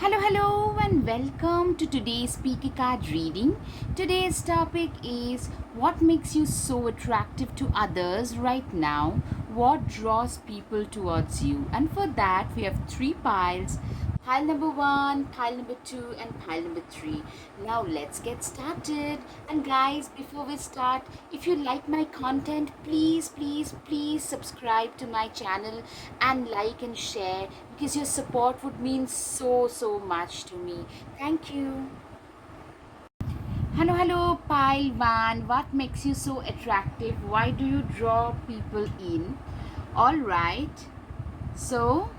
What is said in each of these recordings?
Hello, and welcome to today's Speaker Card reading. Today's topic is what makes you so attractive to others right now? What draws people towards you? And for that, we have three piles: pile number one, pile number two, and pile number three. Now, let's get started. And, guys, before we start, if you like my content, please subscribe to my channel and like and share because your support would mean so much to me. Thank you. Hello, pile one. What makes you so attractive? Why do you draw people in? All right. So,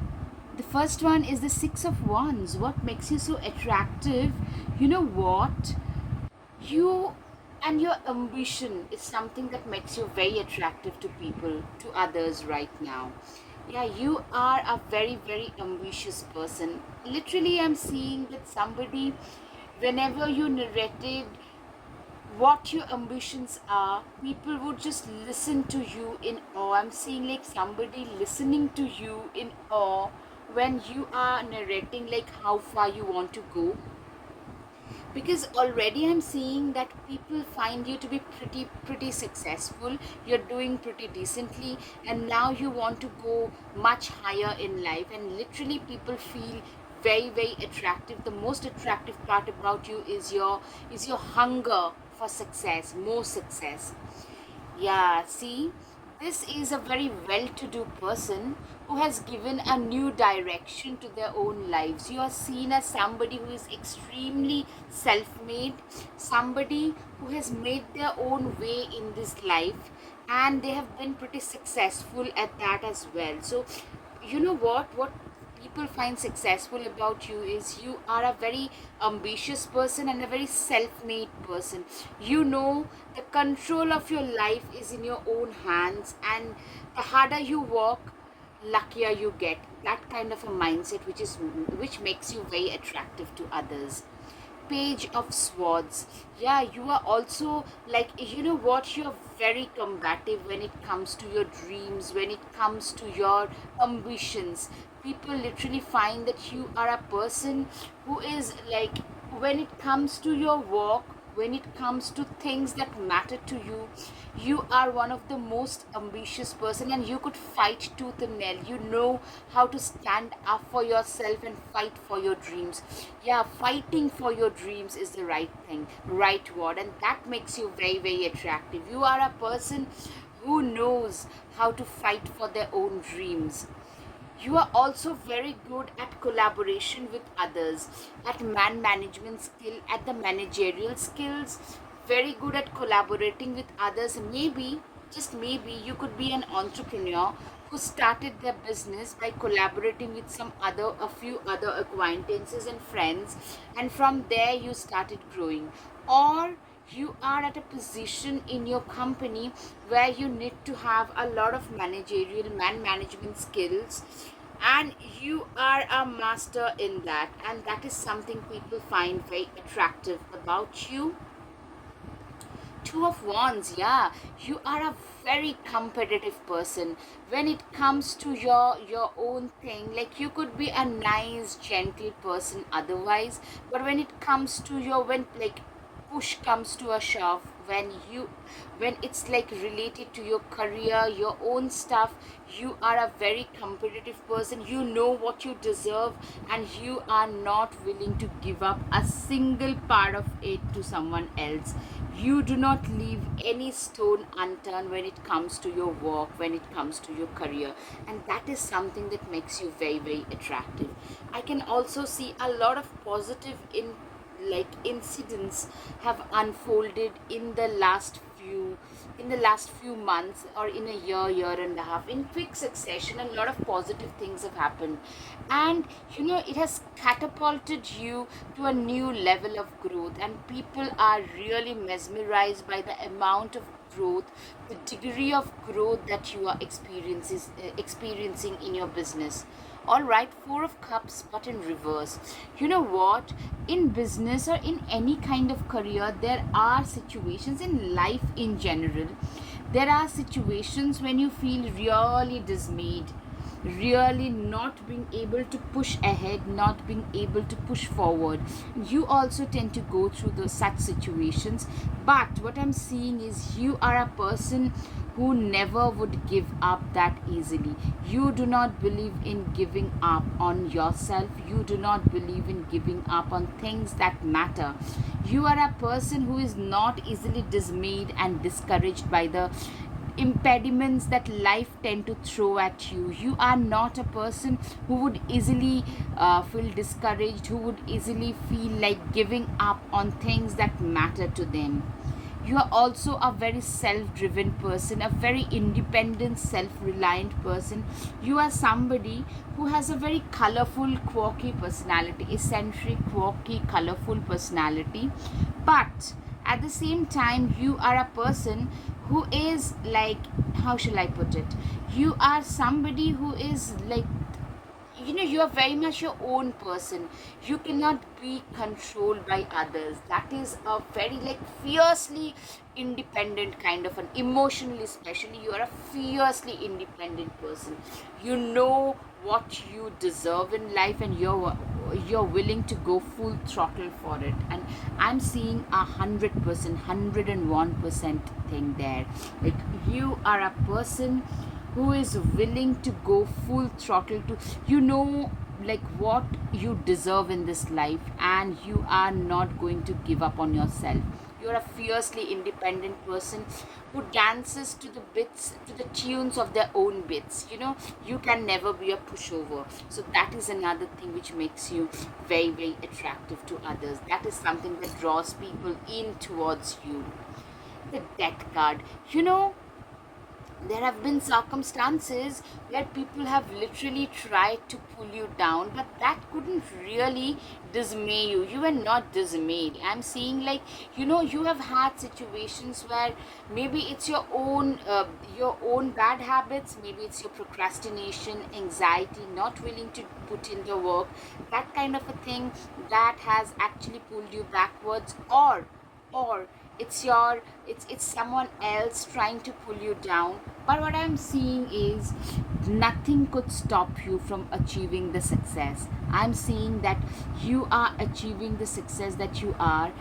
the first one is the Six of Wands. What makes you so attractive? You know what? You and your ambition is something that makes you very attractive to people, to others right now. Yeah, you are a very ambitious person. Literally, I'm seeing that somebody, whenever you narrated what your ambitions are, people would just listen to you in awe. I'm seeing like somebody listening to you in awe when you are narrating like how far you want to go, because already I'm seeing that people find you to be pretty successful. You're doing pretty decently, and now you want to go much higher in life, and literally people feel very attractive. The most attractive part about you is your hunger for success, more success. Yeah, see, this is a very well to do person who has given a new direction to their own lives. You are seen as somebody who is extremely self made, somebody who has made their own way in this life, and they have been pretty successful at that as well. So, you know what people find successful about you is you are a very ambitious person and a very self-made person. You know, the control of your life is in your own hands, and the harder you work, luckier you get. That kind of a mindset which makes you very attractive to others. Page of Swords. Yeah, you are also like, you know what, you're very combative when it comes to your dreams, when it comes to your ambitions. People literally find that you are a person who is like, when it comes to your work, when it comes to things that matter to you, you are one of the most ambitious person, and you could fight tooth and nail. You know how to stand up for yourself and fight for your dreams. Yeah, fighting for your dreams is the right thing, right word, and that makes you very attractive. You are a person who knows how to fight for their own dreams. You are also very good at collaboration with others, at man management skill, at the managerial skills, very good at collaborating with others. Maybe, just maybe, you could be an entrepreneur who started their business by collaborating with a few other acquaintances and friends, and from there you started growing. Or you are at a position in your company where you need to have a lot of managerial man management skills, and you are a master in that, and that is something people find very attractive about you. Two of Wands, yeah, you are a very competitive person when it comes to your own thing. Like, you could be a nice gentle person otherwise, but when it comes to your, when like push comes to a shove, when it's like related to your career, your own stuff, you are a very competitive person. You know what you deserve, and you are not willing to give up a single part of it to someone else. You do not leave any stone unturned when it comes to your work, when it comes to your career, and that is something that makes you very attractive. I can also see a lot of positive in like incidents have unfolded in the last few months, or in a year and a half, in quick succession. A lot of positive things have happened, and you know, it has catapulted you to a new level of growth, and people are really mesmerized by the amount of growth, the degree of growth that you are experiencing in your business. All right, Four of Cups, but in reverse. You know what? In business or in any kind of career, there are situations in life in general. There are situations when you feel really dismayed. really not being able to push ahead, not being able to push forward. You also tend to go through those such situations, but what I'm seeing is you are a person who never would give up that easily. You do not believe in giving up on yourself. You do not believe in giving up on things that matter. You are a person who is not easily dismayed and discouraged by the impediments that life tend to throw at you. You are not a person who would easily feel discouraged, who would easily feel like giving up on things that matter to them. You are also a very self-driven person, a very independent, self-reliant person. You are somebody who has a very colorful, quirky personality, eccentric, quirky, colorful personality. But at the same time, you are a person who is like, how shall I put it? You are somebody who is like, you are very much your own person. You cannot be controlled by others. That is a very like fiercely independent kind of an, emotionally especially, you are a fiercely independent person. You know what you deserve in life, and you're willing to go full throttle for it. And I'm seeing 100%, 101% thing there. Like, you are a person who is willing to go full throttle to, like what you deserve in this life, and you are not going to give up on yourself. You're a fiercely independent person who dances to the bits, to the tunes of their own bits. You can never be a pushover. So that is another thing which makes you very, very attractive to others. That is something that draws people in towards you. The death card. There have been circumstances where people have literally tried to pull you down, but that couldn't really dismay you. You were not dismayed. I'm seeing, like, you have had situations where maybe it's your own bad habits, maybe it's your procrastination, anxiety, not willing to put in the work, that kind of a thing that has actually pulled you backwards, or it's someone else trying to pull you down. But what I'm seeing is nothing could stop you from achieving the success. I'm seeing that you are achieving the success that you are,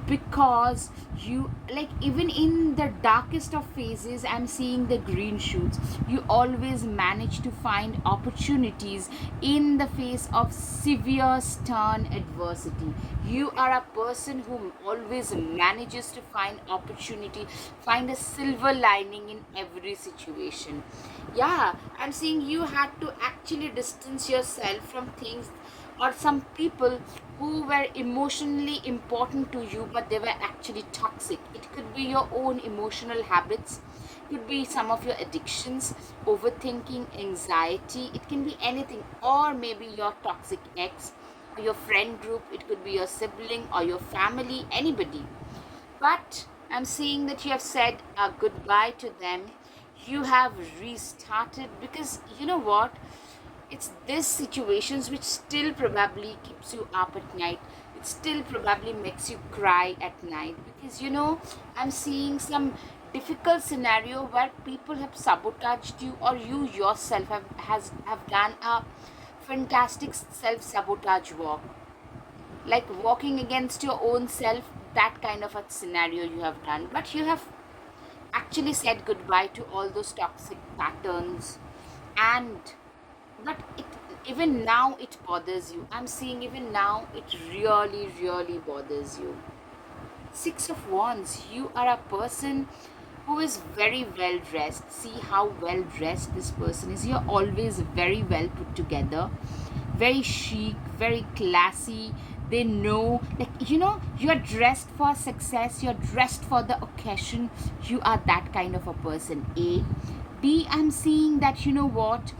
because you, like, even in the darkest of phases, I'm seeing the green shoots. You always manage to find opportunities in the face of severe stern adversity. You are a person who always manages to find opportunity, find a silver lining in every situation. Yeah, I'm seeing you had to actually distance yourself from things or some people who were emotionally important to you, but they were actually toxic. It could be your own emotional habits, could be some of your addictions, overthinking, anxiety, it can be anything, or maybe your toxic ex, or your friend group, it could be your sibling or your family, anybody. But I'm seeing that you have said a goodbye to them. You have restarted, because you know what? It's these situations which still probably keeps you up at night. It still probably makes you cry at night, because I'm seeing some difficult scenario where people have sabotaged you, or you yourself have done a fantastic self sabotage walk, like walking against your own self. That kind of a scenario you have done, but you have actually said goodbye to all those toxic patterns. And but it, even now it bothers you. I'm seeing even now it really, really bothers you. Six of Wands, you are a person who is very well dressed. See how well dressed this person is. You're always very well put together, very chic, very classy. They know, like, you are dressed for success, you're dressed for the occasion. You are that kind of a person. A. B, I'm seeing that, you know what,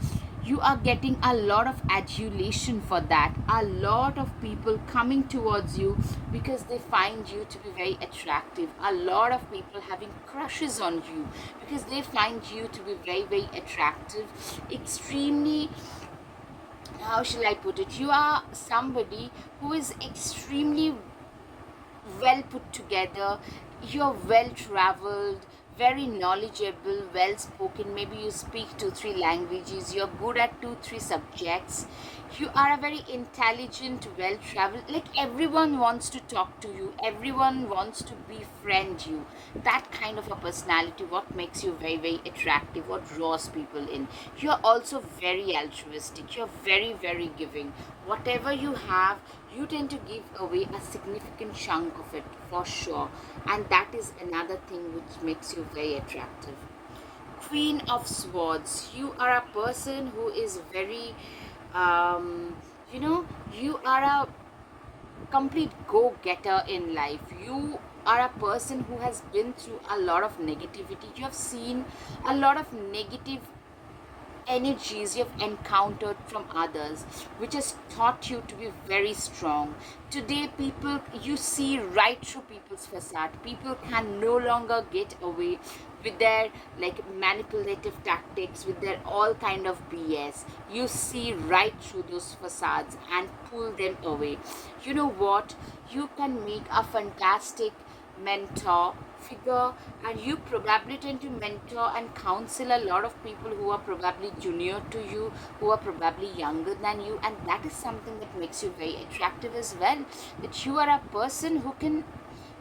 you are getting a lot of adulation for that. A lot of people coming towards you because they find you to be very attractive. A lot of people having crushes on you because they find you to be very, very attractive, extremely, how shall I put it? You are somebody who is extremely well put together. You're well traveled, very knowledgeable, well spoken. Maybe you speak two, three languages, you're good at two, three subjects. You are a very intelligent, well traveled, like everyone wants to talk to you, everyone wants to befriend you. That kind of a personality, what makes you very, very attractive, what draws people in. You're also very altruistic, you're very, very giving. Whatever you have, you tend to give away a significant chunk of it for sure, and that is another thing which makes you very attractive. Queen of Swords, you are a person who is very um, you know, you are a complete go-getter in life. You are a person who has been through a lot of negativity. You have seen a lot of negative energies you've encountered from others, which has taught you to be very strong. Today, people, you see right through people's facade. People can no longer get away with their like manipulative tactics, with their all kind of BS. You see right through those facades and pull them away. You know what? You can make a fantastic mentor figure, and you probably tend to mentor and counsel a lot of people who are probably junior to you, who are probably younger than you, and that is something that makes you very attractive as well, that you are a person who can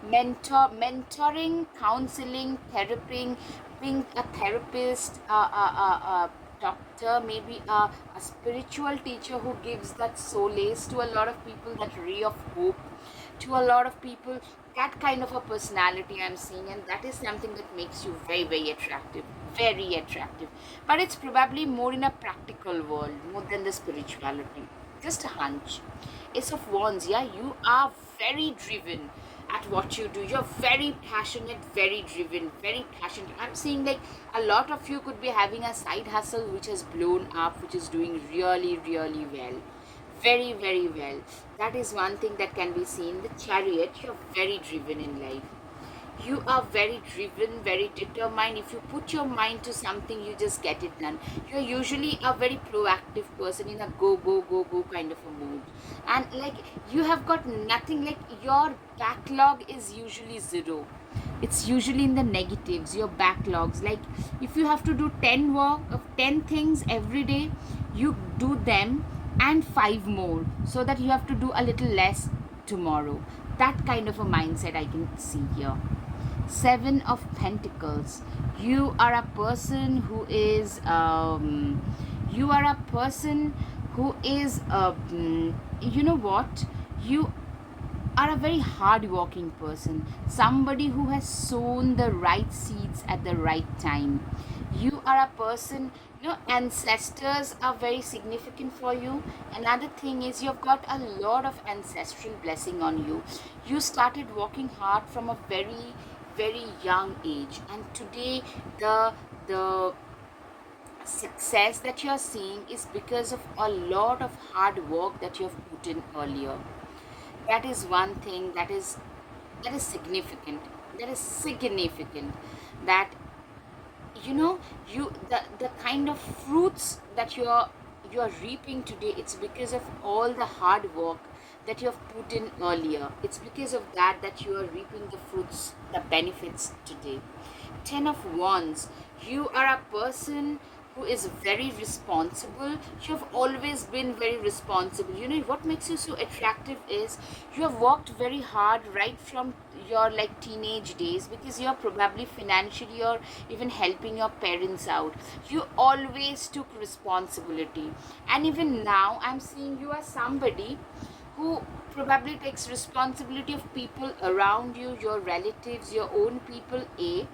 mentoring, counseling, therapying, being a therapist, a doctor, maybe a spiritual teacher who gives that solace to a lot of people, that ray of hope to a lot of people. That kind of a personality I'm seeing, and that is something that makes you very, very attractive, very attractive. But it's probably more in a practical world more than the spirituality. Just a hunch. Ace of Wands, yeah, you are very driven at what you do. You're very passionate, very driven, very passionate. I'm seeing like a lot of you could be having a side hustle which has blown up, which is doing really, really well. Very, very well. That is one thing that can be seen. The Chariot, you're very driven in life. You are very driven, very determined. If you put your mind to something, you just get it done. You're usually a very proactive person in a go, go, go, go kind of a mood. And like you have got nothing, like your backlog is usually zero. It's usually in the negatives, your backlogs. Like if you have to do 10 work of 10 things every day, you do them and 5 more, so that you have to do a little less tomorrow. That kind of a mindset I can see here. Seven of Pentacles, you are a person who is you are a person who is you know what, you are a very hard working person, somebody who has sown the right seeds at the right time. You are a person, you know, ancestors are very significant for you. Another thing is you've got a lot of ancestral blessing on you. You started working hard from a very, very young age, and today the success that you're seeing is because of a lot of hard work that you have put in earlier. That is one thing that is significant, that is significant, that you know, you the kind of fruits that you're reaping today, it's because of all the hard work that you have put in earlier. It's because of that that you are reaping the fruits, the benefits today. 10 of Wands, you are a person who is very responsible. You have always been very responsible. You know what makes you so attractive is you have worked very hard right from your like teenage days, because you're probably financially or even helping your parents out. You always took responsibility, and even now I'm seeing you as somebody who probably takes responsibility of people around you, your relatives, your own people. A.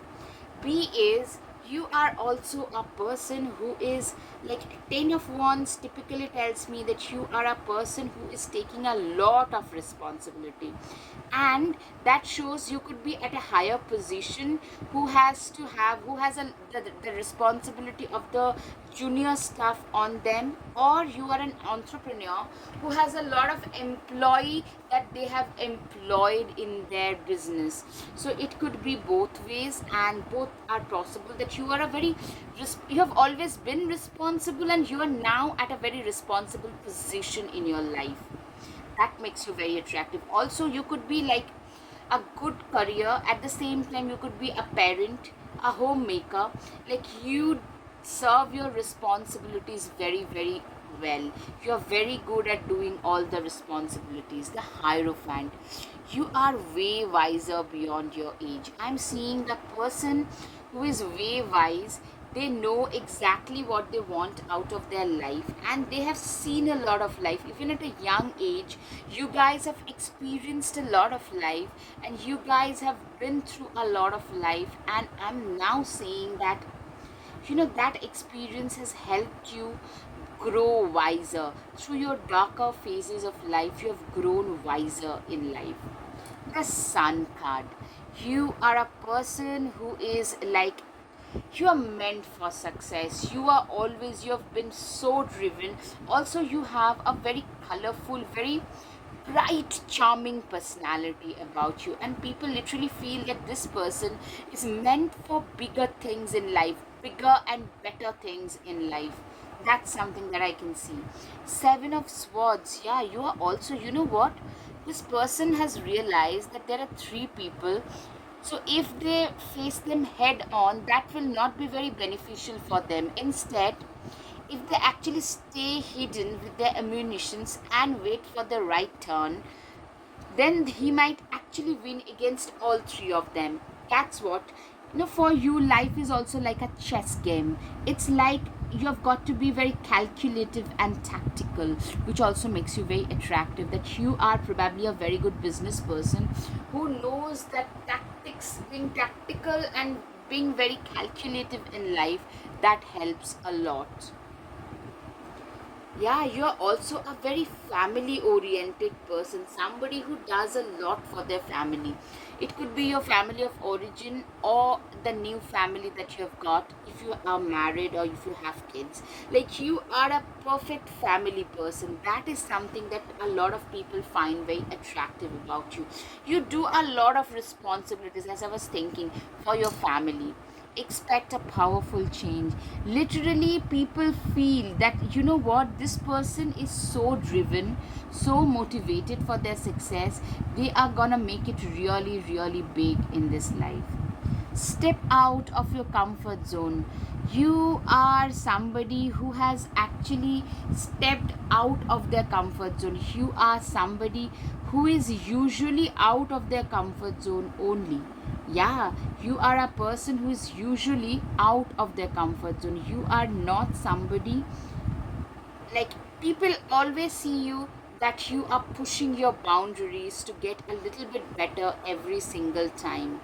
B is you are also a person who is like 10 of Wands typically tells me that you are a person who is taking a lot of responsibility, and that shows you could be at a higher position, who has the responsibility of the junior stuff on them, or you are an entrepreneur who has a lot of employee that they have employed in their business. So it could be both ways, and both are possible, that you are a very you have always been responsible, and you are now at a very responsible position in your life. That makes you very attractive. Also, you could be like a good career, at the same time you could be a parent, a homemaker. Like you serve your responsibilities very, very well. You're very good at doing all the responsibilities. The Hierophant, you are way wiser beyond your age. I'm seeing the person who is way wise. They know exactly what they want out of their life, and they have seen a lot of life. Even at a young age, you guys have experienced a lot of life, and you guys have been through a lot of life. And I'm now saying that that experience has helped you grow wiser. Through your darker phases of life, you have grown wiser in life. The Sun card, you are a person who is like, you are meant for success. You are always, you have been so driven. Also, you have a very colorful, very bright, charming personality about you, and people literally feel that this person is meant for bigger things in life, bigger and better things in life. That's something that I can see. Seven of Swords, yeah, you are also, you know what, this person has realized that there are three people. So if they face them head on, that will not be very beneficial for them. Instead, if they actually stay hidden with their ammunitions and wait for the right turn, then he might actually win against all three of them. That's what, for you, life is also like a chess game. It's like you have got to be very calculative and tactical, which also makes you very attractive. That you are probably a very good business person who knows that tactics, being tactical and being very calculative in life, that helps a lot. Yeah, you're also a very family oriented person, somebody who does a lot for their family. It could be your family of origin or the new family that you have got if you are married or if you have kids. Like you are a perfect family person. That is something that a lot of people find very attractive about you. You do a lot of responsibilities, as I was thinking, for your family. Expect a powerful change. Literally, people feel that, you know what, this person is so driven, so motivated for their success. They are gonna make it really, really big in this life. Step out of your comfort zone. You are somebody who has actually stepped out of their comfort zone. You are somebody who is usually out of their comfort zone only. Yeah, you are a person who is usually out of their comfort zone. You are not somebody, like, people always see you that you are pushing your boundaries to get a little bit better every single time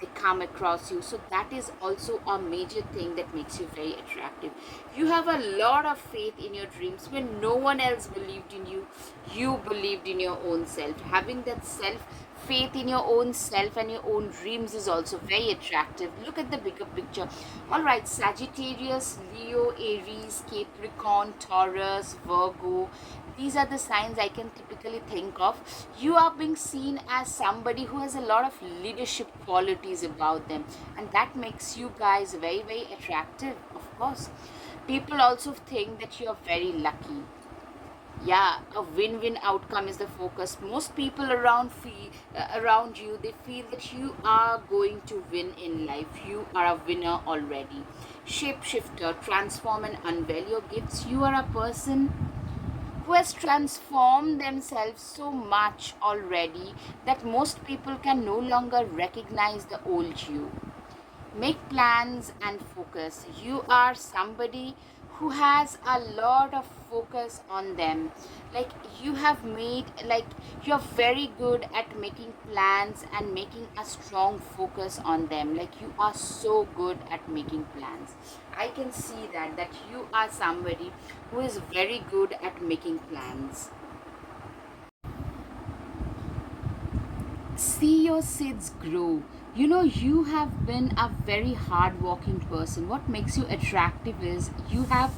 they come across you. So that is also a major thing that makes you very attractive. You have a lot of faith in your dreams. When no one else believed in you, you believed in your own self. Having that self faith in your own self and your own dreams is also very attractive. Look at the bigger picture. All right, Sagittarius, Leo, Aries, Capricorn, Taurus, Virgo, these are the signs I can typically think of. You are being seen as somebody who has a lot of leadership qualities about them, and that makes you guys very, very attractive, of course. People also think that you are very lucky. Yeah, a win-win outcome is the focus. Most people around you, they feel that you are going to win in life. You are a winner already. Shapeshifter, transform and unveil your gifts. You are a person who has transformed themselves so much already that most people can no longer recognize the old you. Make plans and focus. You are somebody who has a lot of focus on them. Like you have made, like, you're very good at making plans and making a strong focus on them. Like you are so good at making plans. I can see that you are somebody who is very good at making plans. See your seeds grow. You have been a very hard working person. What makes you attractive is you have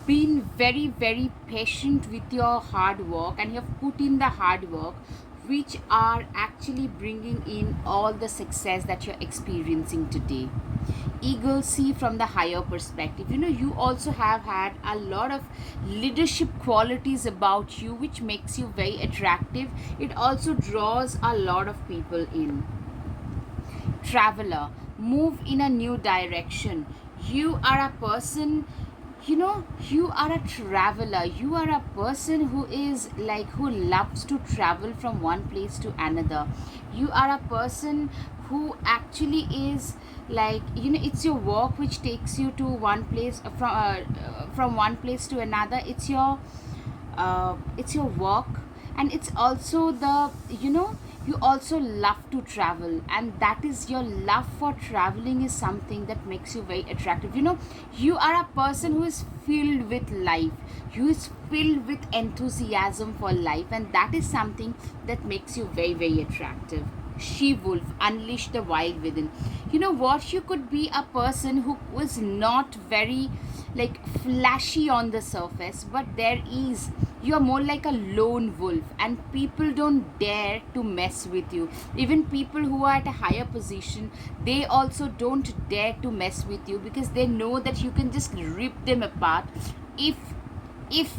been very, very patient with your hard work, and you have put in the hard work, which are actually bringing in all the success that you're experiencing today. Eagle, see from the higher perspective. You also have had a lot of leadership qualities about you, which makes you very attractive. It also draws a lot of people in. Traveler, move in a new direction. You are a person, you are a traveler. You are a person who is like, who loves to travel from one place to another. You are a person who actually is like, it's your work which takes you to one place, from one place to another. It's your work, and it's also the, you also love to travel, and that is, your love for traveling is something that makes you very attractive. You are a person who is filled with life, who is filled with enthusiasm for life, and that is something that makes you very, very attractive. She wolf, unleash the wild within. You know what, you could be a person who was not very like flashy on the surface, but there is, you're more like a lone wolf, and people don't dare to mess with you. Even people who are at a higher position, they also don't dare to mess with you, because they know that you can just rip them apart if if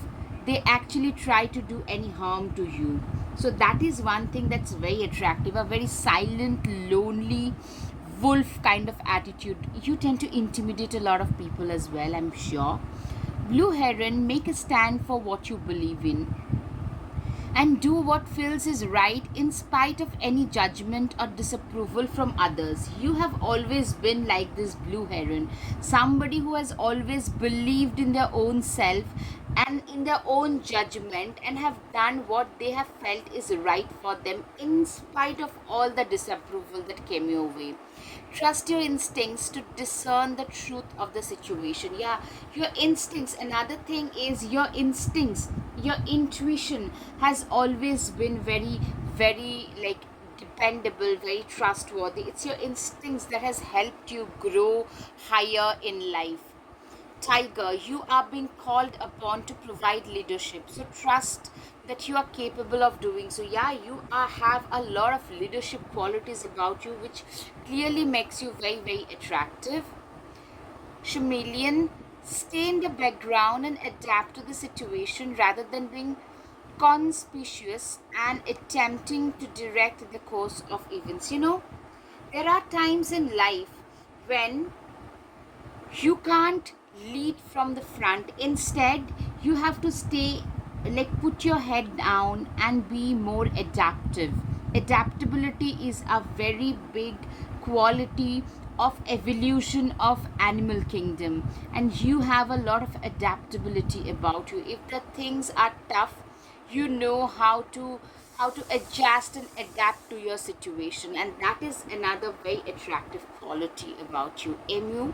they actually try to do any harm to you. So that is one thing that's very attractive, a very silent, lonely wolf kind of attitude. You tend to intimidate a lot of people as well, I'm sure. Blue heron, make a stand for what you believe in and do what feels is right in spite of any judgment or disapproval from others. You have always been like this blue heron, somebody who has always believed in their own self and in their own judgment, and have done what they have felt is right for them in spite of all the disapproval that came your way. Trust your instincts to discern the truth of the situation. Yeah, your instincts. Another thing is your instincts, your intuition has always been very, very like dependable, very trustworthy. It's your instincts that has helped you grow higher in life. Tiger, you are being called upon to provide leadership. So trust that you are capable of doing so. Yeah, you have a lot of leadership qualities about you, which clearly makes you very, very attractive. Chameleon, stay in the background and adapt to the situation rather than being conspicuous and attempting to direct the course of events. There are times in life when you can't lead from the front. Instead, you have to stay, like, put your head down and be more adaptive. Adaptability is a very big quality of evolution of animal kingdom, and you have a lot of adaptability about you. If the things are tough, you know how to adjust and adapt to your situation, and that is another very attractive quality about you. Emu,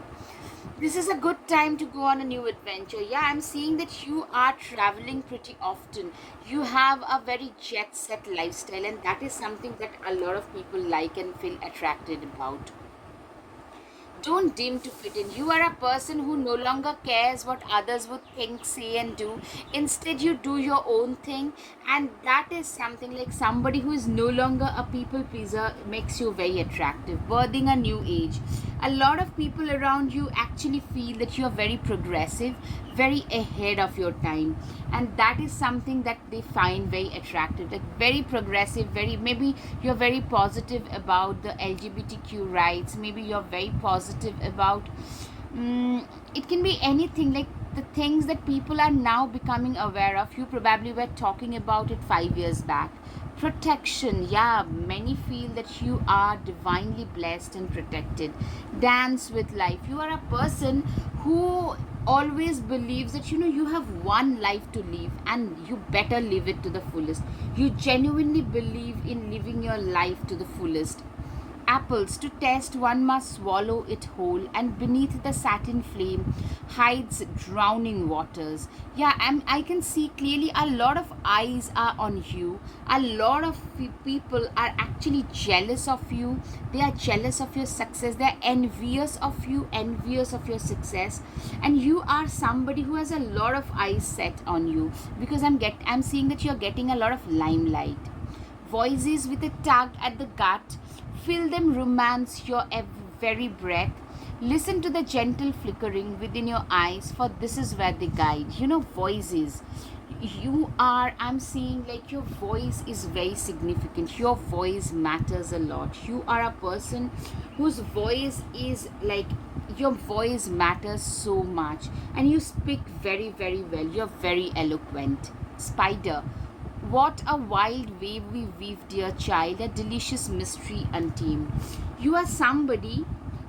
this is a good time to go on a new adventure. Yeah, I'm seeing that you are traveling pretty often. You have a very jet set lifestyle, and that is something that a lot of people like and feel attracted about. Don't dim to fit in. You are a person who no longer cares what others would think, say, and do. Instead, you do your own thing, and that is something like somebody who is no longer a people pleaser makes you very attractive. Birthing a new age. A lot of people around you actually feel that you are very progressive, very ahead of your time, and that is something that they find very attractive. Like, very progressive, very, maybe you're very positive about the LGBTQ rights, maybe you're very positive about, it can be anything, like the things that people are now becoming aware of. You probably were talking about it 5 years back. Protection, yeah, many feel that you are divinely blessed and protected. Dance with life. You are a person who always believes that, you have one life to live, and you better live it to the fullest. You genuinely believe in living your life to the fullest. Apples, to test one must swallow it whole, and beneath the satin flame hides drowning waters. Yeah, I can see clearly a lot of eyes are on you. A lot of people are actually jealous of you. They are jealous of your success. They are envious of you, envious of your success. And you are somebody who has a lot of eyes set on you, because I'm seeing that you're getting a lot of limelight. Voices with a tug at the gut, fill them, romance your very breath. Listen to the gentle flickering within your eyes, for this is where they guide. Voices. I'm seeing like your voice is very significant. Your voice matters a lot. You are a person whose voice is like, your voice matters so much, and you speak very, very well. You're very eloquent. Spider, what a wild wave we weave, dear child, a delicious mystery untamed. You are somebody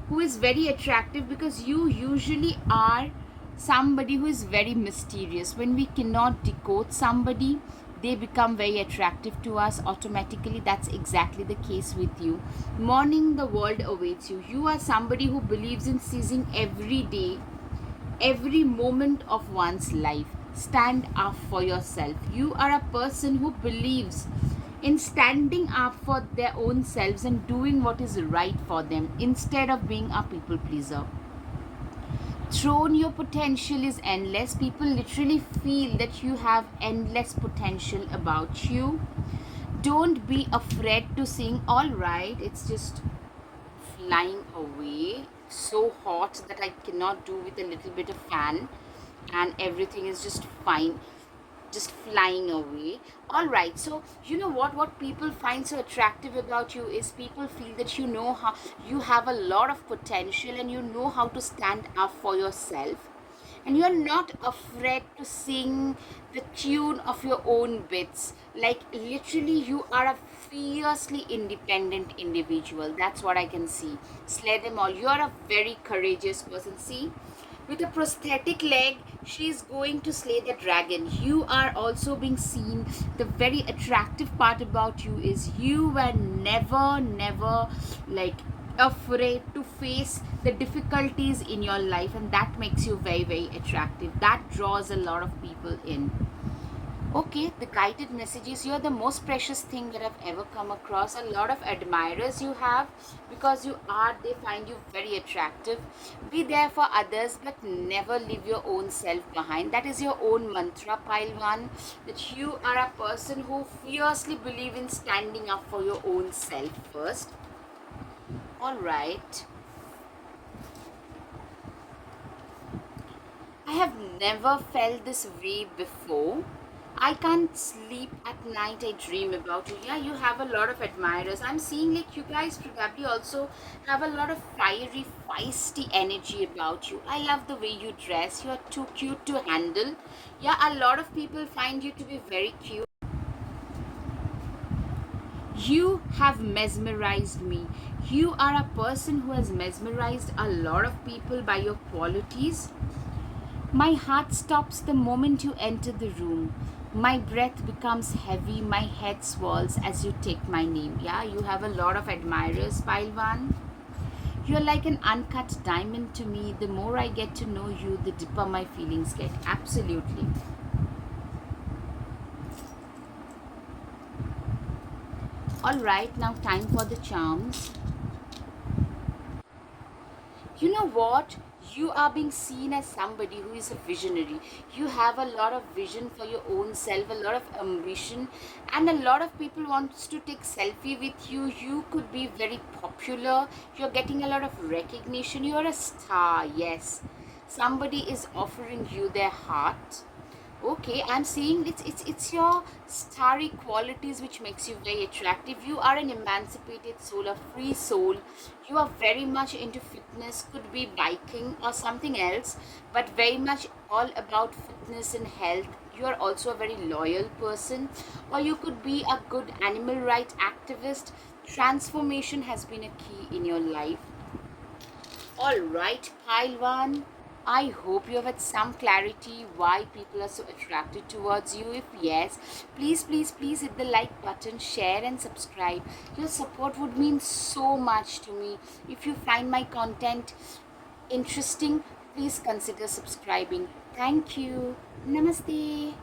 who is very attractive because you usually are somebody who is very mysterious. When we cannot decode somebody, they become very attractive to us automatically. That's exactly the case with you. Morning, the world awaits you. You are somebody who believes in seizing every day, every moment of one's life. Stand up for yourself. You are a person who believes in standing up for their own selves and doing what is right for them instead of being a people pleaser. Thrown, your potential is endless. People literally feel that you have endless potential about you. Don't be afraid to sing. All right, it's just flying away. So hot that I cannot do with a little bit of fan, and everything is just fine, just flying away. All right, so you know what people find so attractive about you is people feel that you know how you have a lot of potential, and you know how to stand up for yourself, and you're not afraid to sing the tune of your own bits. Like literally you are a fiercely independent individual. That's what I can see. Slay them all. You are a very courageous person. See, with a prosthetic leg, she's going to slay the dragon. You are also being seen. The very attractive part about you is you were never like afraid to face the difficulties in your life, and that makes you very, very attractive. That draws a lot of people in. Okay, the guided messages. You're the most precious thing that I've ever come across. A lot of admirers you have because they find you very attractive. Be there for others, but never leave your own self behind. That is your own mantra, pile one. That you are a person who fiercely believe in standing up for your own self first. All right. I have never felt this way before. I can't sleep at night. I dream about you. Yeah, you have a lot of admirers. I'm seeing like you guys probably also have a lot of fiery, feisty energy about you. I love the way you dress. You're too cute to handle. Yeah, a lot of people find you to be very cute. You have mesmerized me. You are a person who has mesmerized a lot of people by your qualities. My heart stops the moment you enter the room. My breath becomes heavy, my head swells as you take my name. Yeah, you have a lot of admirers, Pailwan. You're like an uncut diamond to me. The more I get to know you, the deeper my feelings get. Absolutely. Alright, now time for the charms. You know what? You are being seen as somebody who is a visionary. You have a lot of vision for your own self, a lot of ambition, and a lot of people wants to take selfie with you. You could be very popular. You're getting a lot of recognition. You're a star. Yes, somebody is offering you their heart. Okay, I'm seeing it's your starry qualities which makes you very attractive. You are an emancipated soul, a free soul. You are very much into fitness, could be biking or something else, but very much all about fitness and health. You are also a very loyal person, or you could be a good animal rights activist. Transformation has been a key in your life. All right, Pailwan. I hope you have had some clarity why people are so attracted towards you. If yes, please hit the like button, share and subscribe. Your support would mean so much to me. If you find my content interesting, please consider subscribing. Thank you. Namaste.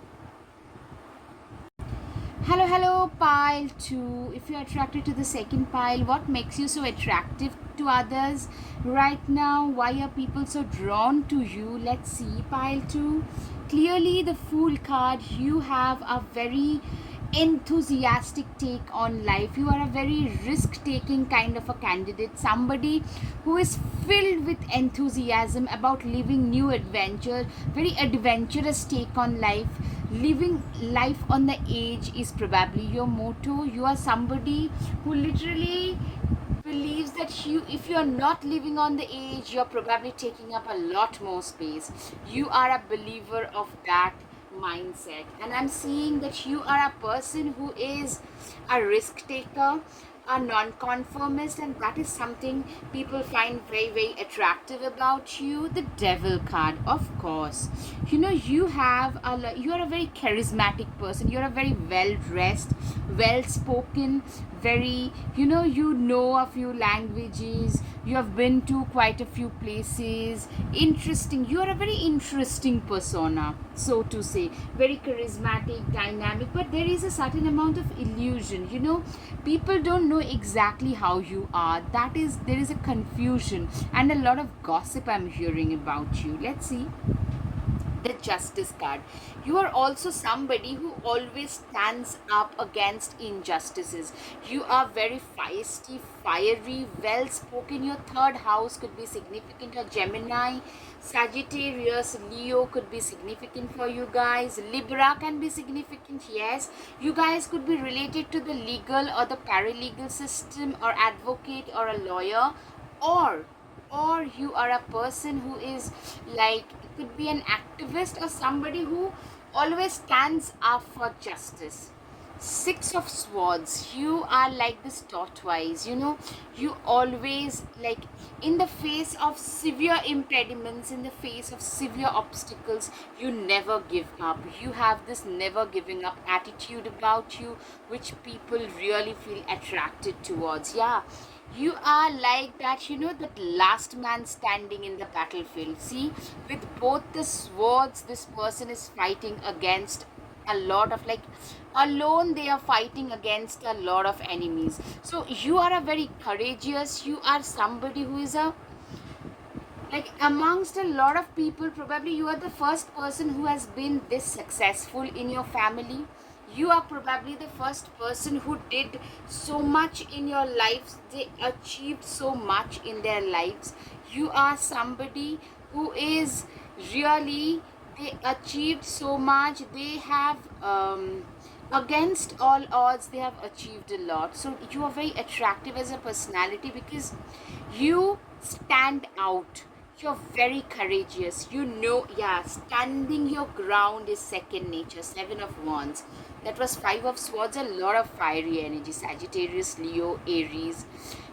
Hello, pile 2. If you're attracted to the second pile, what makes you so attractive to others right now? Why are people so drawn to you? Let's see, pile 2. Clearly, the Fool card, you have a very enthusiastic take on life. You are a very risk taking kind of a candidate, somebody who is filled with enthusiasm about living new adventures, very adventurous take on life. living life on the edge is probably your motto. You are somebody who literally believes that if you're not living on the edge, you're probably taking up a lot more space. You are a believer of that mindset, and I'm seeing that you are a person who is a risk taker, a non-conformist, and that is something people find very very attractive about you. The devil card, of course. You are a very charismatic person. You're a very well dressed, well spoken, very, you know a few languages, you have been to quite a few places. Interesting. You are a very interesting persona, so to say. Very charismatic, dynamic, but there is a certain amount of illusion. People don't know exactly how you are. There is a confusion and a lot of gossip I'm hearing about you. Let's see the justice card. You are also somebody who always stands up against injustices. You are very feisty, fiery, well spoken. Your third house could be significant. A Gemini, Sagittarius, Leo could be significant for you guys. Libra can be significant. Yes, you guys could be related to the legal or the paralegal system, or advocate, or a lawyer, or you are a person who is like, could be an activist, or somebody who always stands up for justice. Six of Swords. You are like this tortoise. You always, like, in the face of severe impediments, in the face of severe obstacles, you never give up. You have this never giving up attitude about you, which people really feel attracted towards. Yeah, you are like that, that last man standing in the battlefield. See, with both the swords, this person is fighting against a lot of, like, alone they are fighting against a lot of enemies. So you are a very courageous, you are somebody who is a, like, amongst a lot of people, probably you are the first person who has been this successful in your family. You are probably the first person who did so much in your lives. They achieved so much in their lives. You are somebody who is really, they achieved so much. They have, against all odds, they have achieved a lot. So you are very attractive as a personality because you stand out. You're very courageous. Yeah, standing your ground is second nature. Seven of Wands. That was Five of Swords. A lot of fiery energy. Sagittarius, Leo, Aries.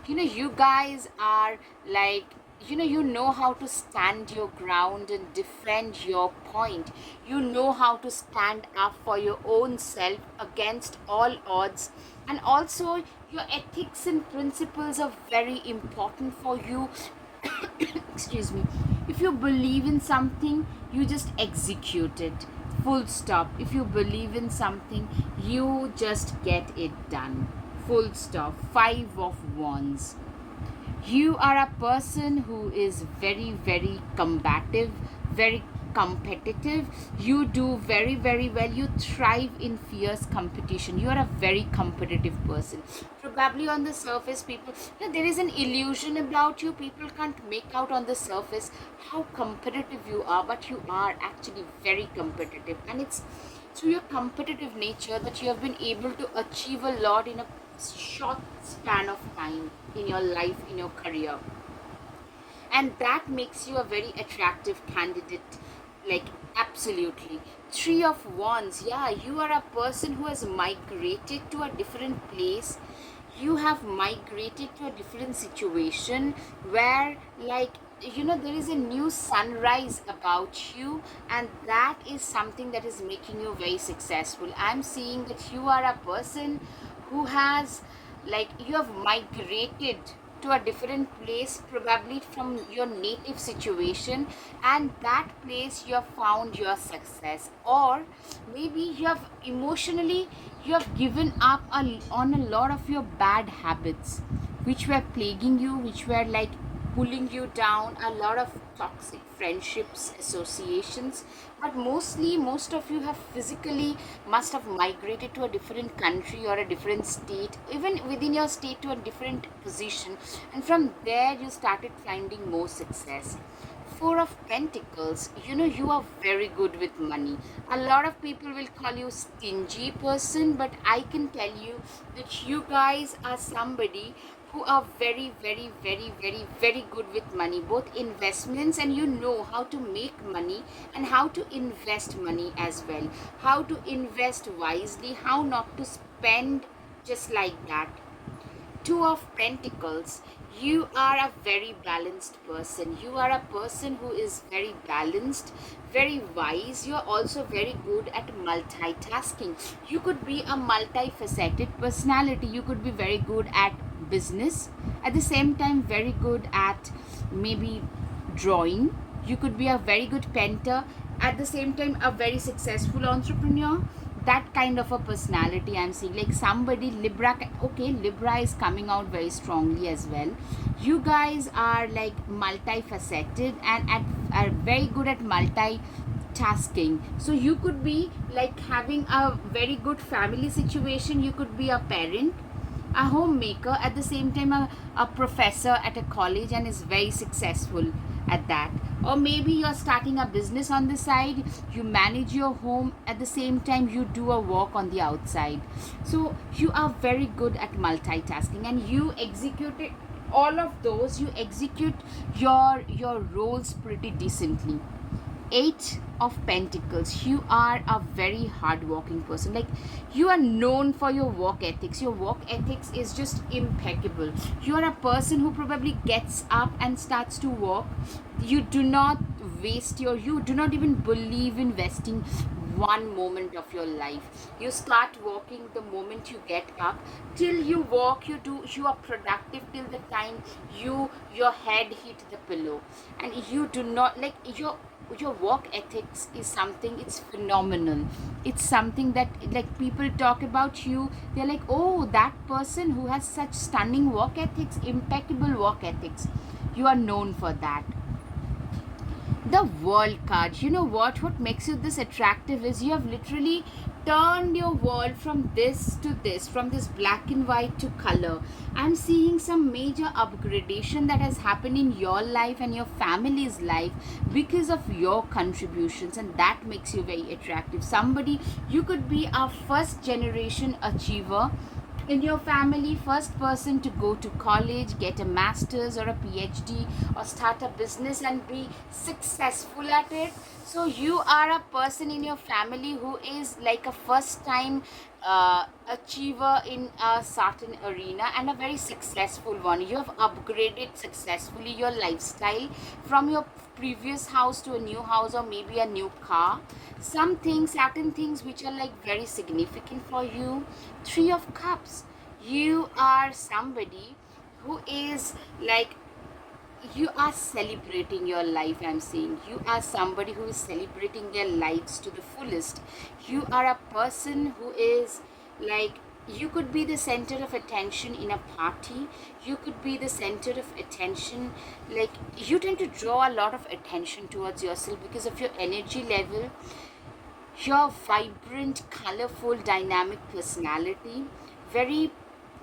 You guys are like, you know how to stand your ground and defend your point. You know how to stand up for your own self against all odds. And also, your ethics and principles are very important for you. Excuse me. If you believe in something, you just execute it, full stop. If you believe in something, you just get it done, full stop. Five of Wands. You are a person who is very very combative, very competitive. You do very very well. You thrive in fierce competition. You are a very competitive person. Probably on the surface, people, there is an illusion about you. People can't make out on the surface how competitive you are, but you are actually very competitive, and it's through your competitive nature that you have been able to achieve a lot in a short span of time in your life, in your career. And that makes you a very attractive candidate, like, absolutely. Three of Wands. Yeah, you are a person who has migrated to a different place. You have migrated to a different situation where, like, there is a new sunrise about you, and that is something that is making you very successful. I'm seeing that you are a person who has, like, you have migrated to a different place, probably from your native situation, and that place you have found your success. Or maybe you have emotionally, you have given up on a lot of your bad habits which were plaguing you, which were like pulling you down. A lot of toxic friendships, associations, but mostly most of you have physically must have migrated to a different country or a different state, even within your state, to a different position, and from there you started finding more success. Four of Pentacles, you are very good with money. A lot of people will call you stingy person, but I can tell you that you guys are somebody who are very, very, very, very, very good with money, both investments, and you know how to make money and how to invest money as well. How to invest wisely, how not to spend just like that. Two of Pentacles, you are a very balanced person. You are a person who is very balanced, very wise. You are also very good at multitasking. You could be a multifaceted personality. You could be very good at business, at the same time very good at maybe drawing. You could be a very good painter, at the same time a very successful entrepreneur. That kind of a personality I'm seeing, like somebody Libra. Okay, Libra is coming out very strongly as well. You guys are like multifaceted and are very good at multitasking. So you could be like having a very good family situation. You could be a parent, a homemaker, at the same time a professor at a college and is very successful at that. Or maybe you're starting a business on the side, you manage your home, at the same time you do a work on the outside. So you are very good at multitasking and you execute it, all of those. You execute your roles pretty decently. Eight of Pentacles, you are a very hardworking person. Like, you are known for your work ethics. Your work ethics is just impeccable. You are a person who probably gets up and starts to work. You do not you do not even believe in wasting one moment of your life. You start working the moment you get up. Till you walk, you are productive till the time your head hit the pillow. And you do not like your work ethics is something, it's phenomenal. It's something that, like, people talk about you, they're like, oh, that person who has such stunning work ethics, impeccable work ethics. You are known for that. The World card, you know what makes you this attractive is you have literally turned your world from this to this, from this black and white to color. I'm seeing some major upgradation that has happened in your life and your family's life because of your contributions, and that makes you very attractive. Somebody, you could be a first generation achiever in your family, first person to go to college, get a master's or a PhD, or start a business and be successful at it. So you are a person in your family who is like a first time achiever in a certain arena and a very successful one. You have upgraded successfully your lifestyle from your previous house to a new house or maybe a new car. Some things, certain things which are like very significant for you. Three of Cups, you are somebody who is like, you are celebrating your life. I'm saying you are somebody who is celebrating their lives to the fullest. You are a person who is like, you could be the center of attention in a party. You could be the center of attention. Like, you tend to draw a lot of attention towards yourself because of your energy level, your vibrant, colorful, dynamic personality, very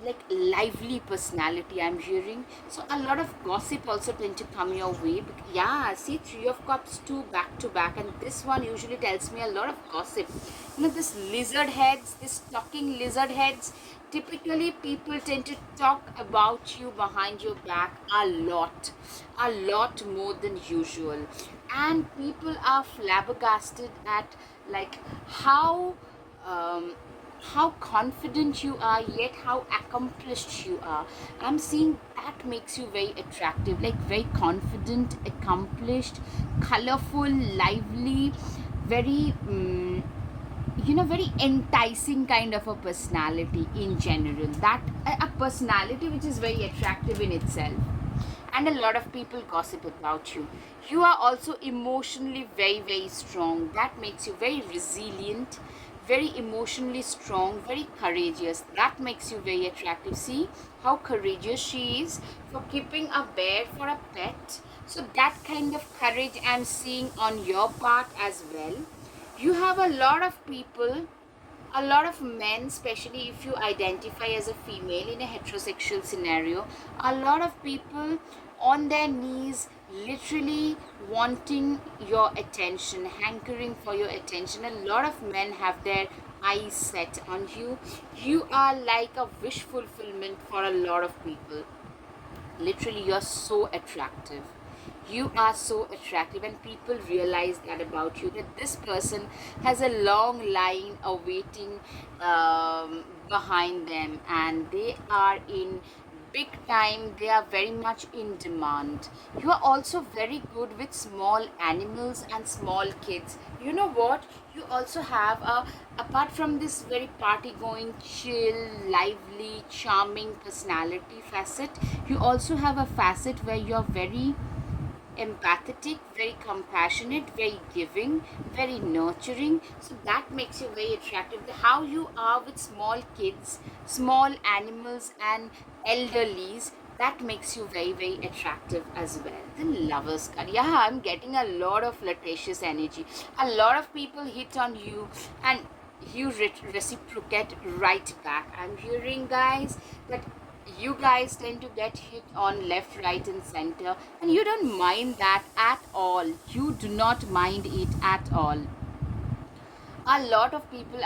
like lively personality I'm hearing. So a lot of gossip also tend to come your way. Yeah, see, Three of Cups, two back to back, and this one usually tells me a lot of gossip. This lizard heads, this talking lizard heads, typically people tend to talk about you behind your back a lot more than usual. And people are flabbergasted at like um, how confident you are, yet how accomplished you are. I'm seeing that makes you very attractive, like very confident, accomplished, colorful, lively, very very enticing kind of a personality in general. That a personality which is very attractive in itself. And a lot of people gossip about you. You are also emotionally very, very strong. That makes you very resilient, very emotionally strong, very courageous. That makes you very attractive. See how courageous she is for keeping a bear for a pet. So that kind of courage I'm seeing on your part as well. You have a lot of people, a lot of men, especially if you identify as a female in a heterosexual scenario, a lot of people on their knees literally wanting your attention, hankering for your attention. A lot of men have their eyes set on you. You are like a wish fulfillment for a lot of people. Literally, you're so attractive. You are so attractive, and people realize that about you, that this person has a long line awaiting behind them, and they are in big time. They are very much in demand. You are also very good with small animals and small kids. You know what, you also have a, apart from this very party going, chill, lively, charming personality facet, you also have a facet where you're very empathetic, very compassionate, very giving, very nurturing. So that makes you very attractive. How you are with small kids, small animals, and elderlies, that makes you very, very attractive as well. The lovers card. Yeah, I'm getting a lot of flirtatious energy. A lot of people hit on you, and you reciprocate right back. I'm hearing, guys, that you guys tend to get hit on left, right, and center, and you don't mind that at all. You do not mind it at all. A lot of people,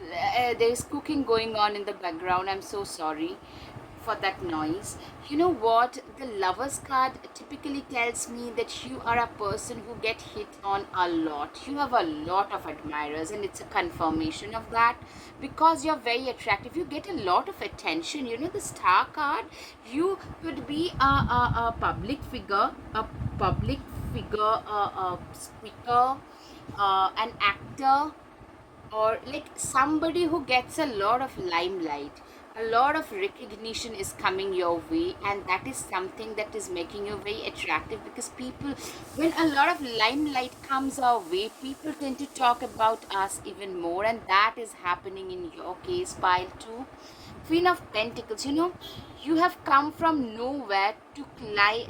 there is cooking going on in the background. I'm so sorry for that noise. You know what, the lovers card typically tells me that you are a person who get hit on a lot. You have a lot of admirers, and it's a confirmation of that, because you're very attractive. You get a lot of attention. You know, the star card, you could be a public figure, a public figure, a speaker, an actor, or like somebody who gets a lot of limelight. A lot of recognition is coming your way, and that is something that is making you very attractive, because people, when a lot of limelight comes our way, people tend to talk about us even more, and that is happening in your case, pile 2. Queen of Pentacles, you know, you have come from nowhere to climb,